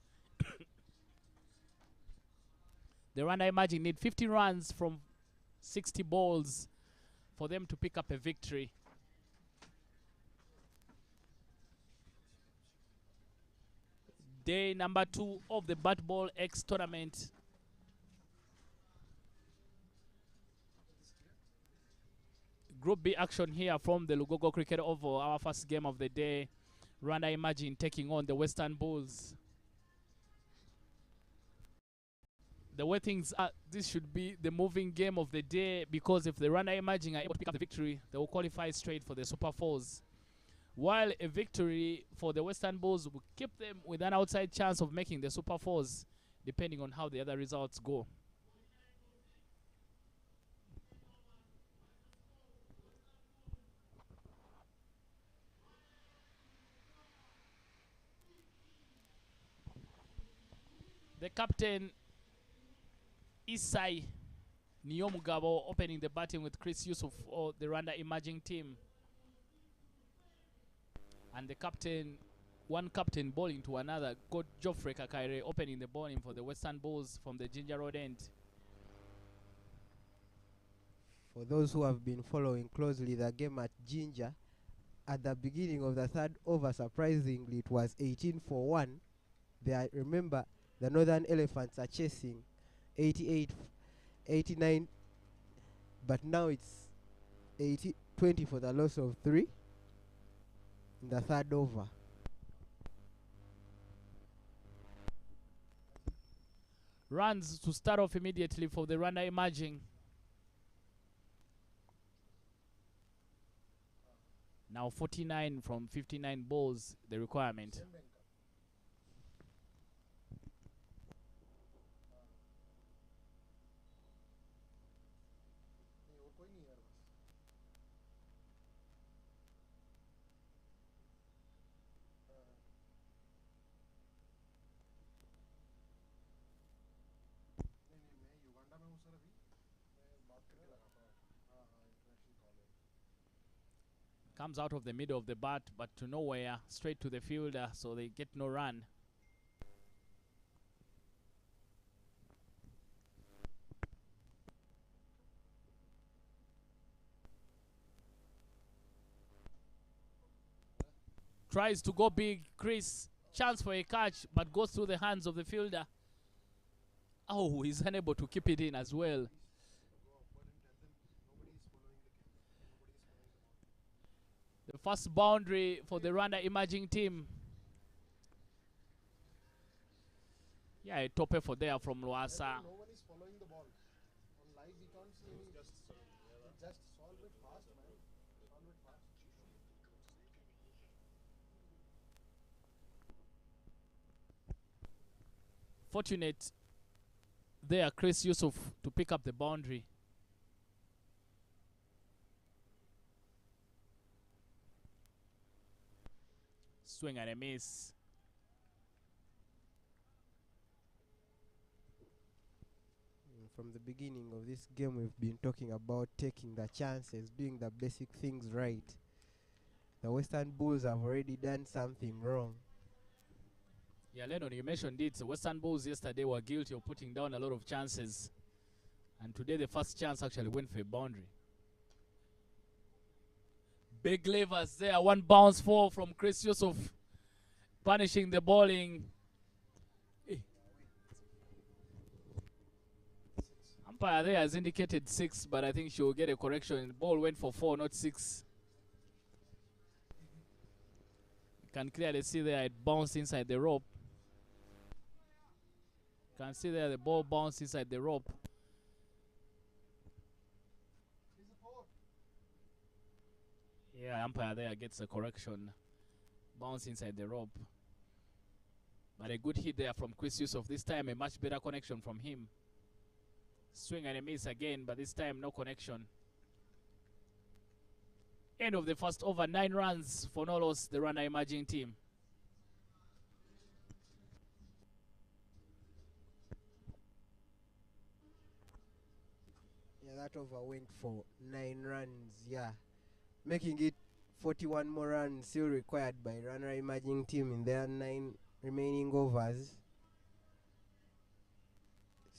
The Rwanda Imagine need 50 runs from 60 balls for them to pick up a victory. Day number 2 of the BATBALL X tournament. Group B action here from the Lugogo Cricket Oval. Our first game of the day. Rwanda Imagine taking on the Western Bulls. The way things are, this should be the moving game of the day, because if the Rwanda Imagine are able to pick up the victory, they will qualify straight for the Super Fours. While a victory for the Western Bulls will keep them with an outside chance of making the Super Fours, depending on how the other results go. The captain, Isai Niyomugabo, opening the batting with Chris Yusuf for the Rwanda Imaging team. And the captain, one captain bowling to another, got Geoffrey Kakaire opening the bowling for the Western Bulls from the Ginger Road end. For those who have been following closely the game at Ginger, at the beginning of the third over, surprisingly, it was 18 for 1. There, remember, the Northern Elephants are chasing 88, 89, but now it's 20 for the loss of 3 in the third over. Runs to start off immediately for the Rwanda emerging. Now 49 from 59 balls, the requirement. Comes out of the middle of the bat, but to nowhere, straight to the fielder, so they get no run. Tries to go big, Chris. Chance for a catch, but goes through the hands of the fielder. Oh, he's unable to keep it in as well. The first boundary for the Rwanda emerging team. Yeah, a tope for there from Luasa. No one is following the ball. On live, we can't see any. Just solve it fast, man. Solve it fast. Fortunate there, Chris Yusuf, to pick up the boundary. Swing and a miss. From the beginning of this game, we've been talking about taking the chances, doing the basic things right. The Western Bulls have already done something wrong. Yeah, Lennon, you mentioned it. The Western Bulls yesterday were guilty of putting down a lot of chances. And today the first chance actually went for a boundary. Big levers there. One bounce fall from Chris Yusuf. Punishing the bowling. Umpire there has indicated 6, but I think she will get a correction. The ball went for 4, not 6. You can clearly see there it bounced inside the rope. You can see there the ball bounced inside the rope. Yeah, umpire there gets a correction. Bounce inside the rope. But a good hit there from Chris Yusuf. This time a much better connection from him. Swing and a miss again, but this time no connection. End of the first over, 9 runs for no loss, the Rwanda emerging team. Yeah, that over went for 9 runs, yeah. Making it 41 more runs still required by Rwanda emerging team in their 9 remaining overs.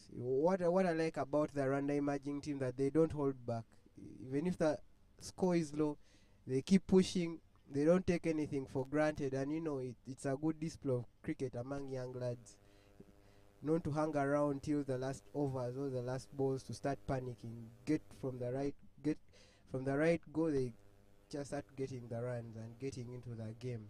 What I like about the Rwanda emerging team, that they don't hold back. Even if the score is low, they keep pushing. They don't take anything for granted, and you know it's a good display of cricket among young lads. Known to hang around till the last overs or the last balls to start panicking. Get from the right go, they just start getting the runs and getting into the game.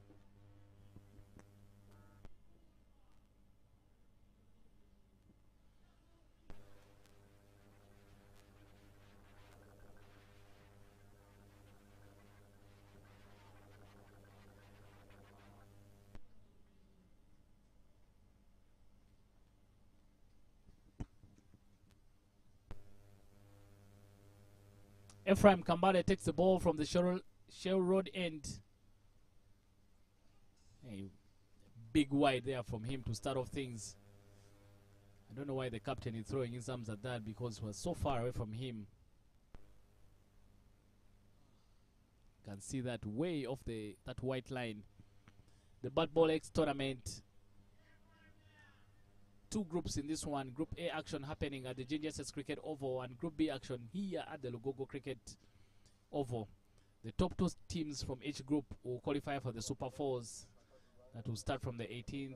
Ephraim Kambale takes the ball from the Shell Road end. A big wide there from him to start off things. I don't know why the captain is throwing in sums at that, because it was so far away from him. You can see that way off that white line. The BATBALL X tournament. two groups in this one. Group A action happening at the GNSS Cricket Oval and Group B action here at the Lugogo Cricket Oval. The top two teams from each group will qualify for the Super Fours that will start from the 18th.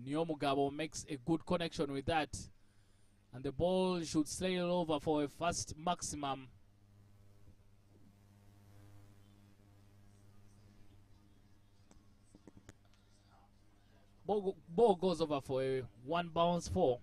Nyomugabo makes a good connection with that, and the ball should sail over for a fast maximum. Ball goes over for a one bounce 4.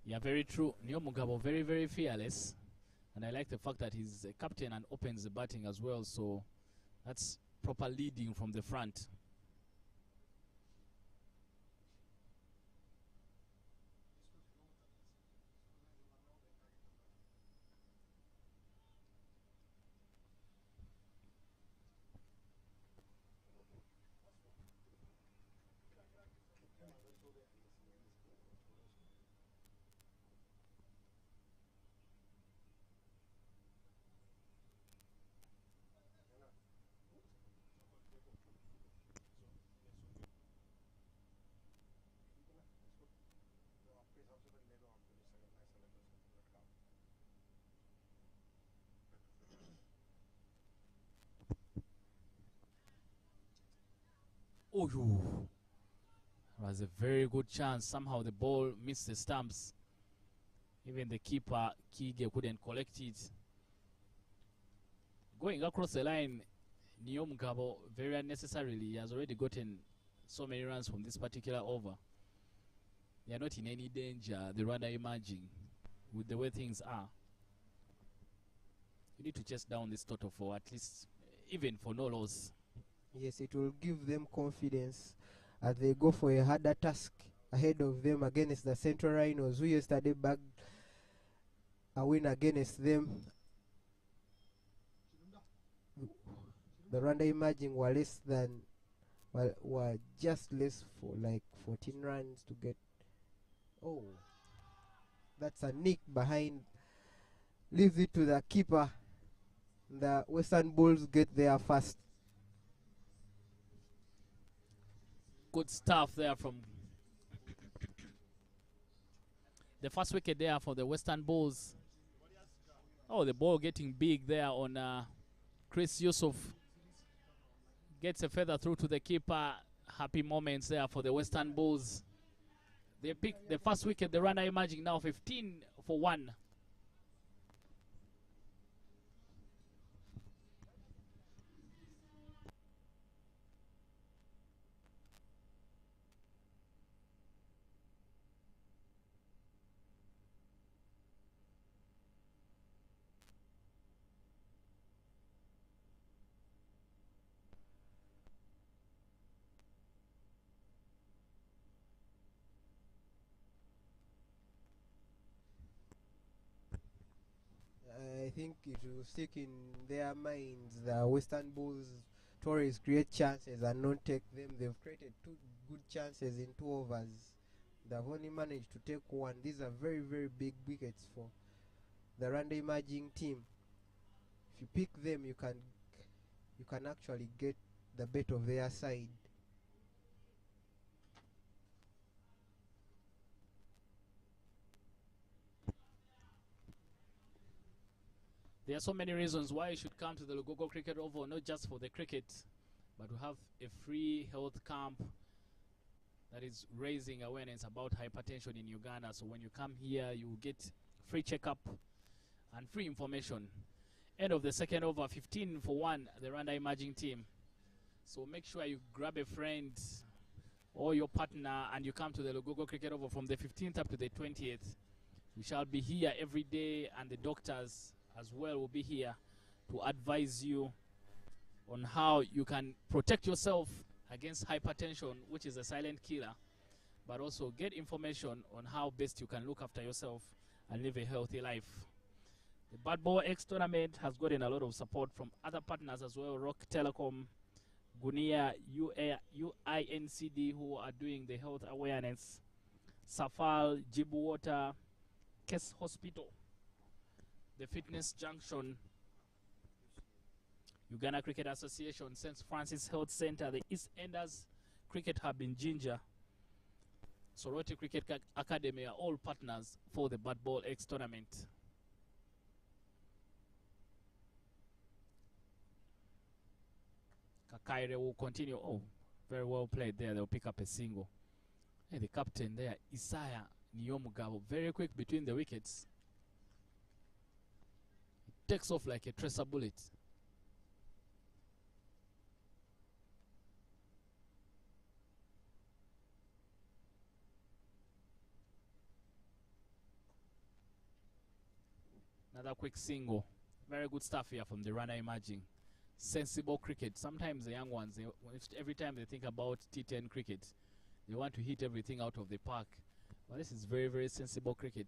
Yeah, very true. Nyomugabo very, very fearless. And I like the fact that he's a captain and opens the batting as well. So that's proper leading from the front. Oh, was a very good chance. Somehow the ball missed the stumps. Even the keeper, Kige, couldn't collect it. Going across the line, Nyomugabo very unnecessarily has already gotten so many runs from this particular over. They are not in any danger, the Rwanda emerging, with the way things are. You need to chase down this total for at least, even for no loss. Yes, it will give them confidence as they go for a harder task ahead of them against the Central Rhinos, who yesterday bagged a win against them. The Rwanda emerging were less than, were just less for like 14 runs to get. Oh, that's a nick behind. Leaves it to the keeper. The Western Bulls get there first. Good stuff there from the first wicket there for the Western Bulls. Oh, the ball getting big there on Chris Yusuf. Gets a feather through to the keeper. Happy moments there for the Western Bulls. They pick the first wicket. The runner emerging now 15 for 1. I think it will stick in their minds. The Western Bulls Tories create chances and not take them. They've created 2 good chances in 2 overs. They've only managed to take 1. These are very, very big wickets for the Rwanda emerging team. If you pick them, you can actually get the bet of their side. There are so many reasons why you should come to the Lugogo Cricket Oval, not just for the cricket, but to have a free health camp that is raising awareness about hypertension in Uganda. So when you come here, you get free checkup and free information. End of the second over, 15 for 1, the Rwanda emerging team. So make sure you grab a friend or your partner and you come to the Lugogo Cricket Oval from the 15th up to the 20th. We shall be here every day, and the doctors as well will be here to advise you on how you can protect yourself against hypertension, which is a silent killer, but also get information on how best you can look after yourself and live a healthy life. The BATBALL X tournament has gotten a lot of support from other partners as well, Rock Telecom, Gunia, UINCD, who are doing the health awareness, Safal, Jibu Water, Kes Hospital, the Fitness Junction, Uganda Cricket Association, St. Francis Health Center, the East Enders Cricket Hub in Jinja, Soroti Cricket Academy are all partners for the BATBALL X tournament. Kakaire will continue. Oh, very well played there. They'll pick up a single. Hey, the captain there, Isaiah Niyomugabo, very quick between the wickets. It takes off like a tracer bullet. Another quick single. Very good stuff here from the Rwanda Emerging. Sensible cricket. Sometimes the young ones, every time they think about T10 cricket, they want to hit everything out of the park. But this is very, very sensible cricket.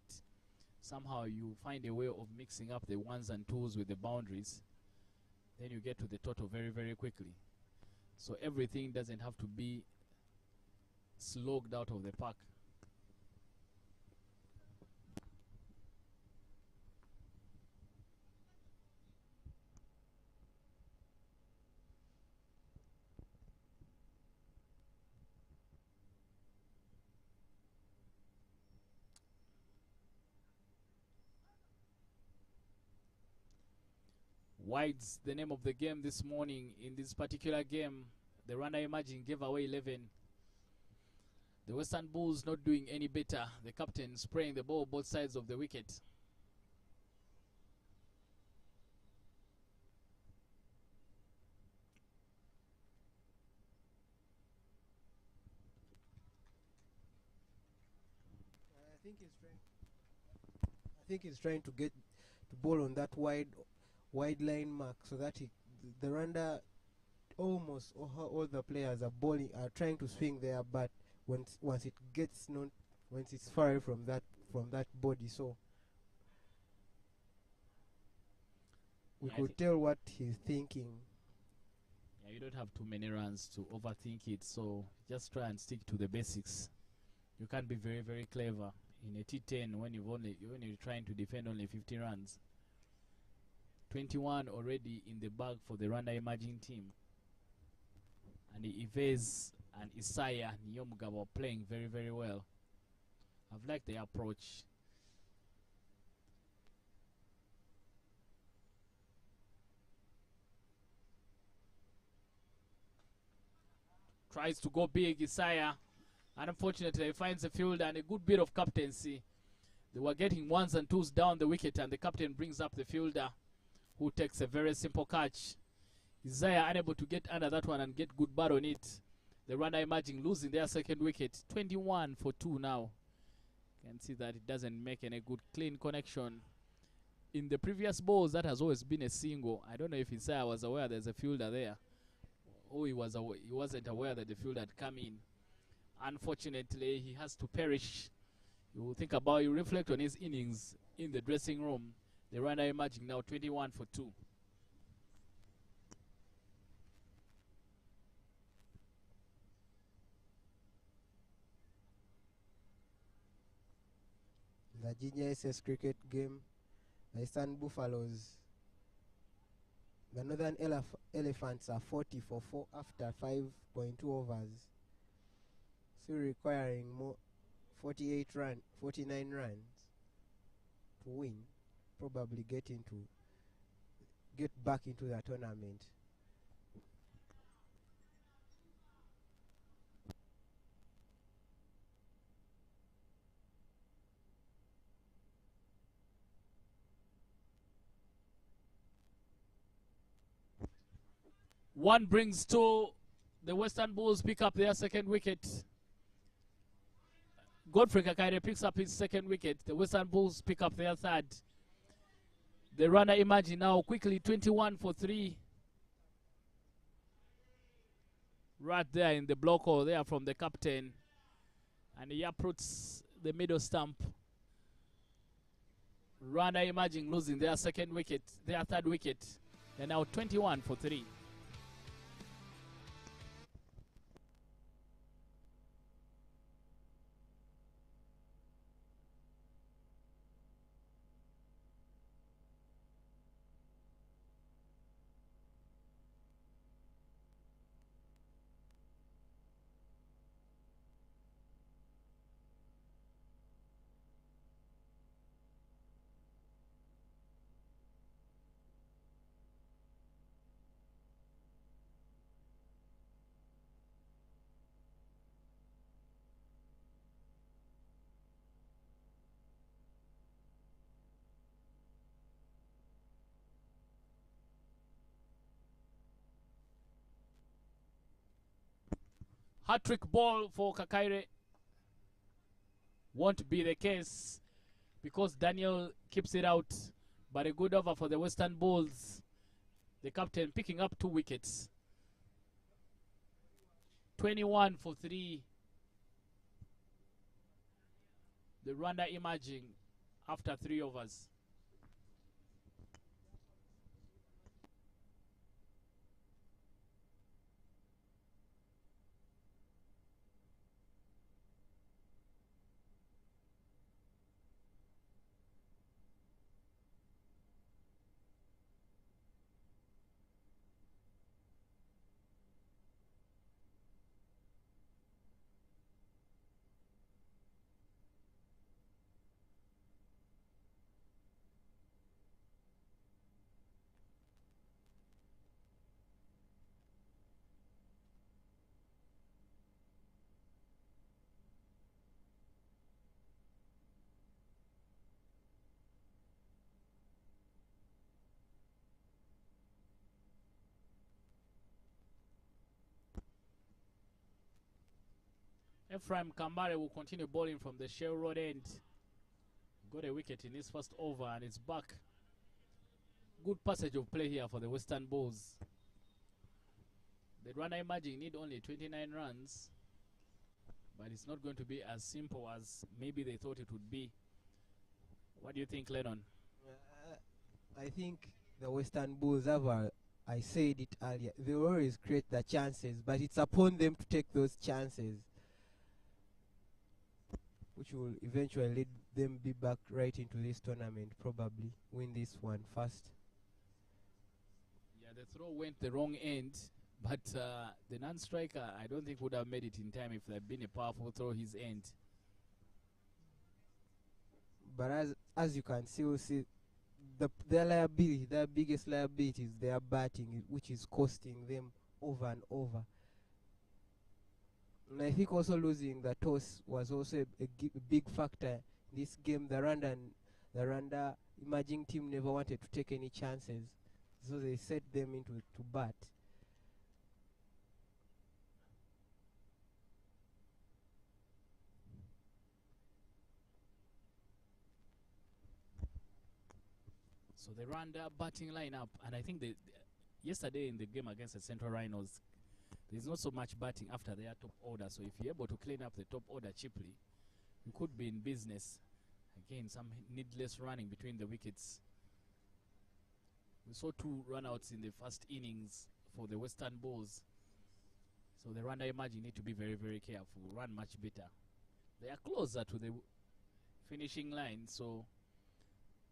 Somehow you find a way of mixing up the ones and twos with the boundaries. Then you get to the total very, very quickly. So everything doesn't have to be slogged out of the park. Wides the name of the game this morning. In this particular game, the Rwanda Emerging gave away 11. The Western Bulls not doing any better. The captain spraying the ball both sides of the wicket. I think he's trying to get the ball on that wide line mark so that the Rwanda almost all the players are trying to swing there, but once it gets once it's far away from that body, so we could tell what he's thinking. Yeah, you don't have too many runs to overthink it, so just try and stick to the basics. You can't be very, very clever in a T10 when you're trying to defend only 50 runs. 21 already in the bag for the Rwanda Emerging team. And Yves and Isaiah Niyomugabo are playing very, very well. I've liked the approach. Tries to go big, Isaiah. And unfortunately, he finds a field and a good bit of captaincy. They were getting ones and twos down the wicket, and the captain brings up the fielder, who takes a very simple catch. Isaiah unable to get under that one and get good bat on it. The Rwanda Emerging losing their second wicket. 21 for 2 now. You can see that it doesn't make any good clean connection. In the previous balls, that has always been a single. I don't know if Isaiah was aware there's a fielder there, or he wasn't aware that the fielder had come in. Unfortunately, he has to perish. You reflect on his innings in the dressing room. The Rwanda Emerging now 21 for 2. The Junior SS cricket game, the Eastern Buffaloes, the Northern Elephants are 40 for 4 after 5.2 overs, still requiring more 49 runs to win, probably get back into the tournament. One brings 2. The Western Bulls pick up their second wicket. Godfrey Kakaire picks up his second wicket. The Western Bulls pick up their third. The runner Imagine now quickly 21 for 3. Right there in the block hole there from the captain. And he uproots the middle stump. Runner Imagine losing their second wicket, their third wicket. They're now 21 for 3. Hat-trick ball for Kakaire. Won't be the case because Daniel keeps it out. But a good over for the Western Bulls. The captain picking up 2 wickets. 21 for 3. The Rwanda emerging after 3 overs. Ephraim Kambare will continue bowling from the Shell Road end. Got a wicket in his first over and it's back. Good passage of play here for the Western Bulls. The runner Imagine need only 29 runs. But it's not going to be as simple as maybe they thought it would be. What do you think, Lennon? I think the Western Bulls have I said it earlier, they always create the chances, but it's upon them to take those chances, which will eventually lead them be back right into this tournament, probably win this one first. Yeah, the throw went the wrong end, but the non-striker, I don't think would have made it in time if there had been a powerful throw his end. But as you can still see, their liability, their biggest liability is their batting, which is costing them over and over. And I think also losing the toss was also a big factor in this game. The Rwanda emerging team never wanted to take any chances, so they set them into to bat. So the Rwanda batting lineup, and I think yesterday in the game against the Central Rhinos, there's not so much batting after their top order. So if you're able to clean up the top order cheaply, you could be in business. Again, some needless running between the wickets. We saw 2 runouts in the first innings for the Western Bulls. So the Rwanda Imagine need to be very, very careful. Run much better. They are closer to the finishing line, so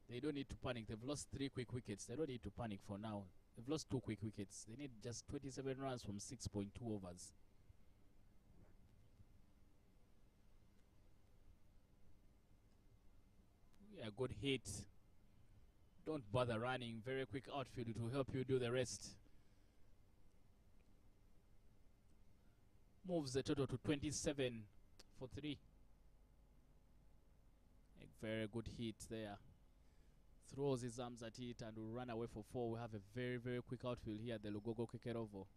they don't need to panic. They've lost 3 quick wickets. They don't need to panic for now. They've lost 2 quick wickets. They need just 27 runs from 6.2 overs. Yeah, good hit. Don't bother running. Very quick outfield. It will help you do the rest. Moves the total to 27 for 3. A very good hit there. Throws his arms at it and will run away for 4. We have a very, very quick outfield here at the Lugogo Kekerovo.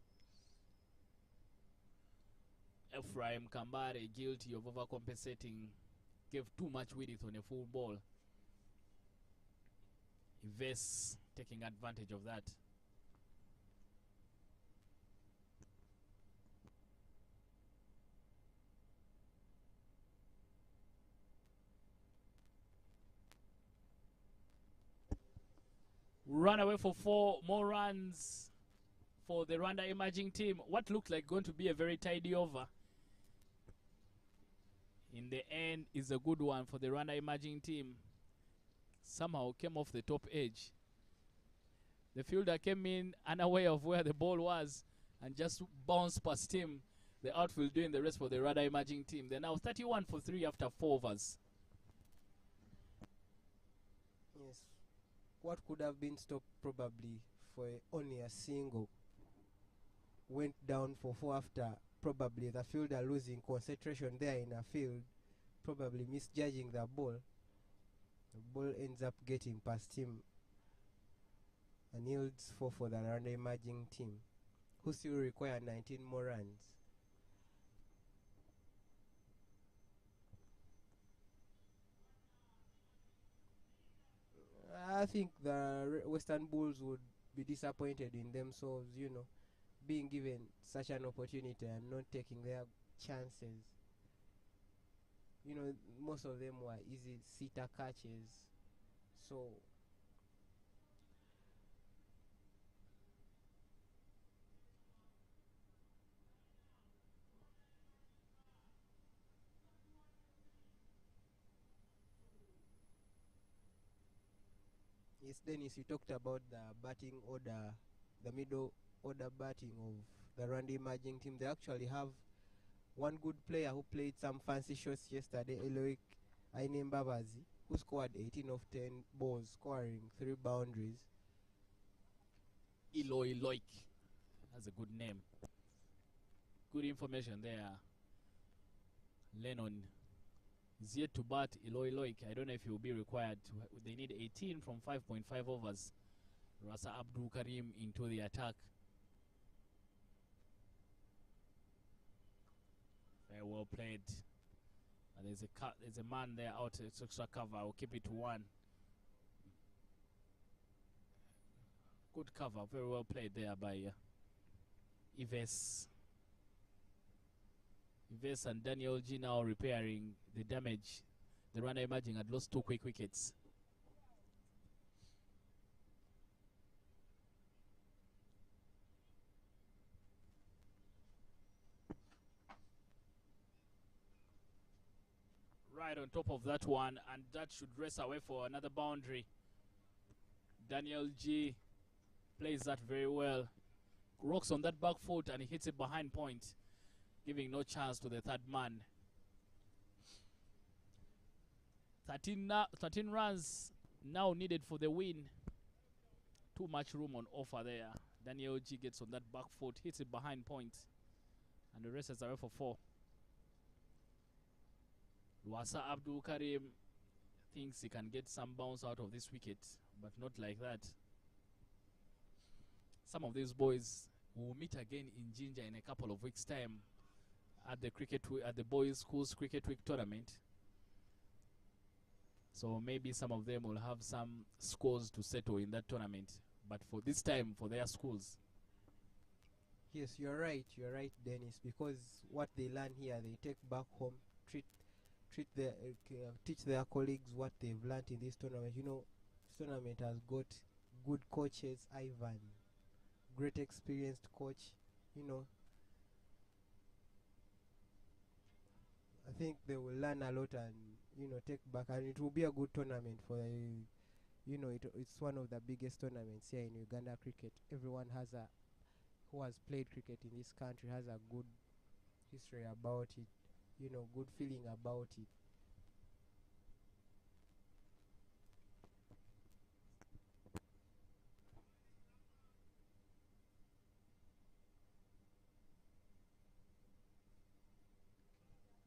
Ephraim Kambare guilty of overcompensating gave too much width on a full ball. Ives taking advantage of that. Run away for 4 more runs for the Rwanda emerging team. What looked like going to be a very tidy over, in the end, is a good one for the Rwanda emerging team. Somehow came off the top edge. The fielder came in unaware of where the ball was and just bounced past him. The outfield doing the rest for the Rwanda emerging team. They're now 31 for 3 after 4 overs. Yes. What could have been stopped probably for only a single went down for 4 after probably the fielder losing concentration there in a field, probably misjudging the ball. The ball ends up getting past him and yields 4 for the Rwanda emerging team, who still require 19 more runs. I think the Western Bulls would be disappointed in themselves, being given such an opportunity and not taking their chances. Most of them were easy sitter catches. So yes, Dennis, you talked about the batting order, the middle order batting of the Rwanda emerging team. They actually have one good player who played some fancy shots yesterday, Eloic Ainembabazi, who scored 18 of 10 balls, scoring 3 boundaries. Eloy Loik. That's a good name. Good information there. Lennon is yet to bat Eloy Loik. I don't know if he will be required to. They need 18 from 5.5 overs. Rasa Abdul Karim into the attack. Very well played. And there's a man there out. It's extra cover. I'll keep it to 1. Good cover. Very well played there by Ives. Ives and Daniel G now repairing the damage. The Rwanda emerging had lost 2 quick wickets. Right on top of that one, and that should race away for another boundary. Daniel G plays that very well. Rocks on that back foot and he hits it behind point, giving no chance to the third man. 13 runs now needed for the win. Too much room on offer there. Daniel G gets on that back foot, hits it behind point, and the rest is away for 4. Wasa Abdul Karim thinks he can get some bounce out of this wicket, but not like that. Some of these boys will meet again in Ginger in a couple of weeks' time at the boys' schools cricket week tournament. So maybe some of them will have some scores to settle in that tournament. But for this time, for their schools. Yes, you're right, Dennis, because what they learn here, they take back home, teach their colleagues what they've learned in this tournament. This tournament has got good coaches. Ivan, great experienced coach. I think they will learn a lot and take back, and it will be a good tournament for it's one of the biggest tournaments here in Uganda cricket. Everyone who has played cricket in this country has a good history about it, good feeling about it.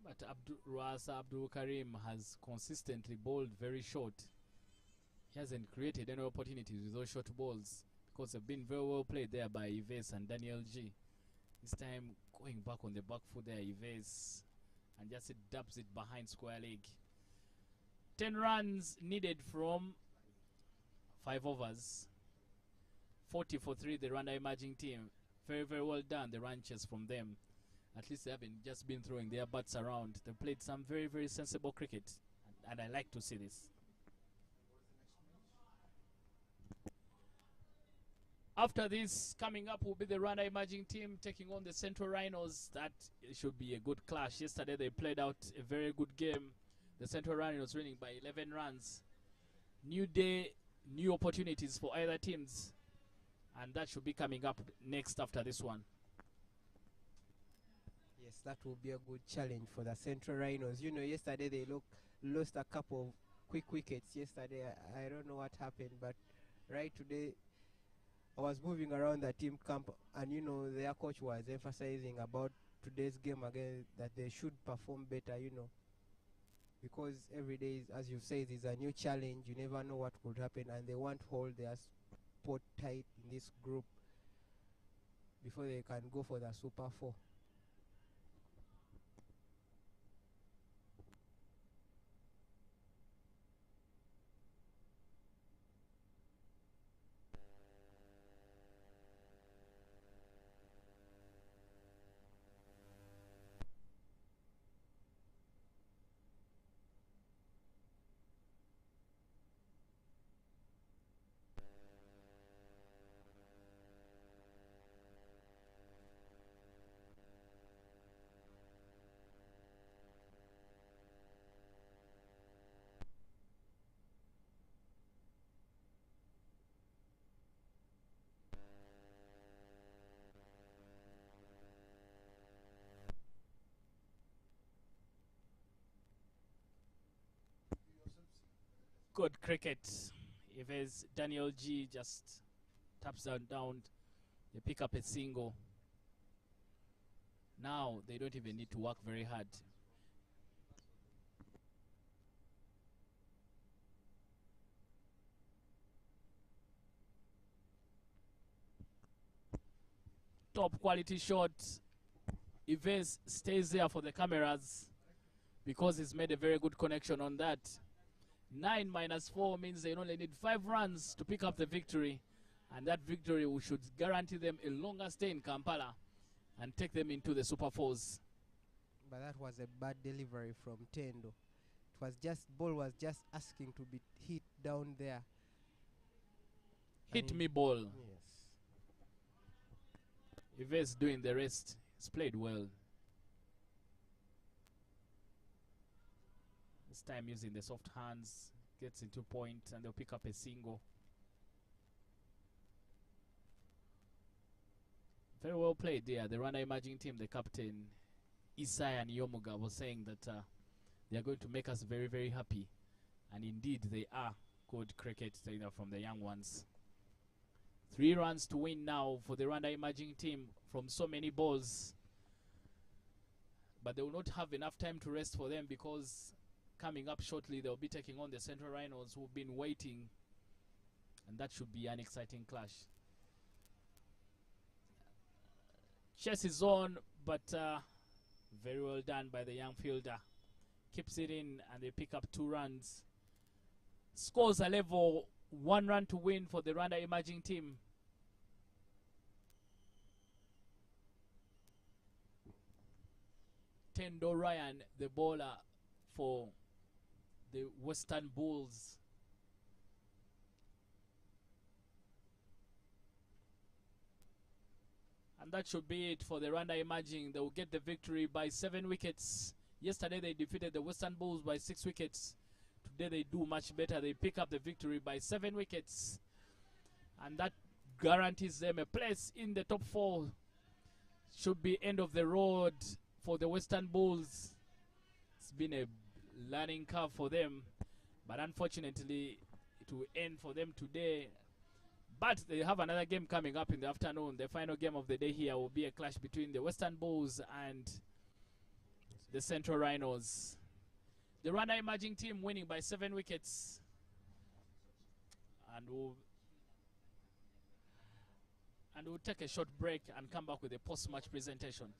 But Rasa Abdul Karim has consistently bowled very short. He hasn't created any opportunities with those short balls because they've been very well played there by Ives and Daniel G. This time going back on the back foot there, Ives, and just dabs it behind square leg. 10 runs needed from 5 overs. 40 for 3, the Rwanda emerging team. Very, very well done, the run chase from them. At least they haven't just been throwing their butts around. They played some very, very sensible cricket. And I like to see this. After this, coming up will be the Rwanda emerging team taking on the Central Rhinos. That should be a good clash. Yesterday they played out a very good game. The Central Rhinos winning by 11 runs. New day, new opportunities for either teams. And that should be coming up next after this one. Yes, that will be a good challenge for the Central Rhinos. You know, yesterday they lost a couple of quick wickets. Yesterday, I don't know what happened, but right today, I was moving around the team camp, and you know, their coach was emphasizing about today's game again that they should perform better, you know, because every day, as you say, is a new challenge. You never know what could happen, and they want to hold their spot tight in this group before they can go for the Super 4. Good cricket. If as Daniel G just taps down, they pick up a single. Now they don't even need to work very hard. Top quality shot. Yves stays there for the cameras because he's made a very good connection on that. 9 minus 4 means they only need 5 runs to pick up the victory. And that victory should guarantee them a longer stay in Kampala and take them into the Super 4s. But that was a bad delivery from Tendo. It was just, ball was just asking to be hit down there. Hit me ball. Yes. Yves doing the rest. He's played well. This time using the soft hands, gets into point and they'll pick up a single. Very well played there. The Rwanda emerging team, the captain Isai and Yomuga was saying that they are going to make us very, very happy. And indeed they are. Good cricket from the young ones. 3 runs to win now for the Rwanda emerging team from so many balls. But they will not have enough time to rest for them because coming up shortly, they'll be taking on the Central Rhinos who've been waiting. And that should be an exciting clash. Chess is on, but very well done by the young fielder. Keeps it in and they pick up 2 runs. Scores are level. 1 run to win for the Rwanda emerging team. Tendo Ryan, the bowler for the Western Bulls. And that should be it for the Rwanda emerging. They will get the victory by 7 wickets. Yesterday they defeated the Western Bulls by 6 wickets. Today they do much better. They pick up the victory by 7 wickets. And that guarantees them a place in the top 4. Should be end of the road for the Western Bulls. It's been a learning curve for them, but unfortunately it will end for them today. But they have another game coming up in the afternoon. The final game of the day here will be a clash between the Western Bulls and the Central Rhinos. The Rwanda emerging team winning by 7 wickets. And we'll take a short break and come back with a post-match presentation.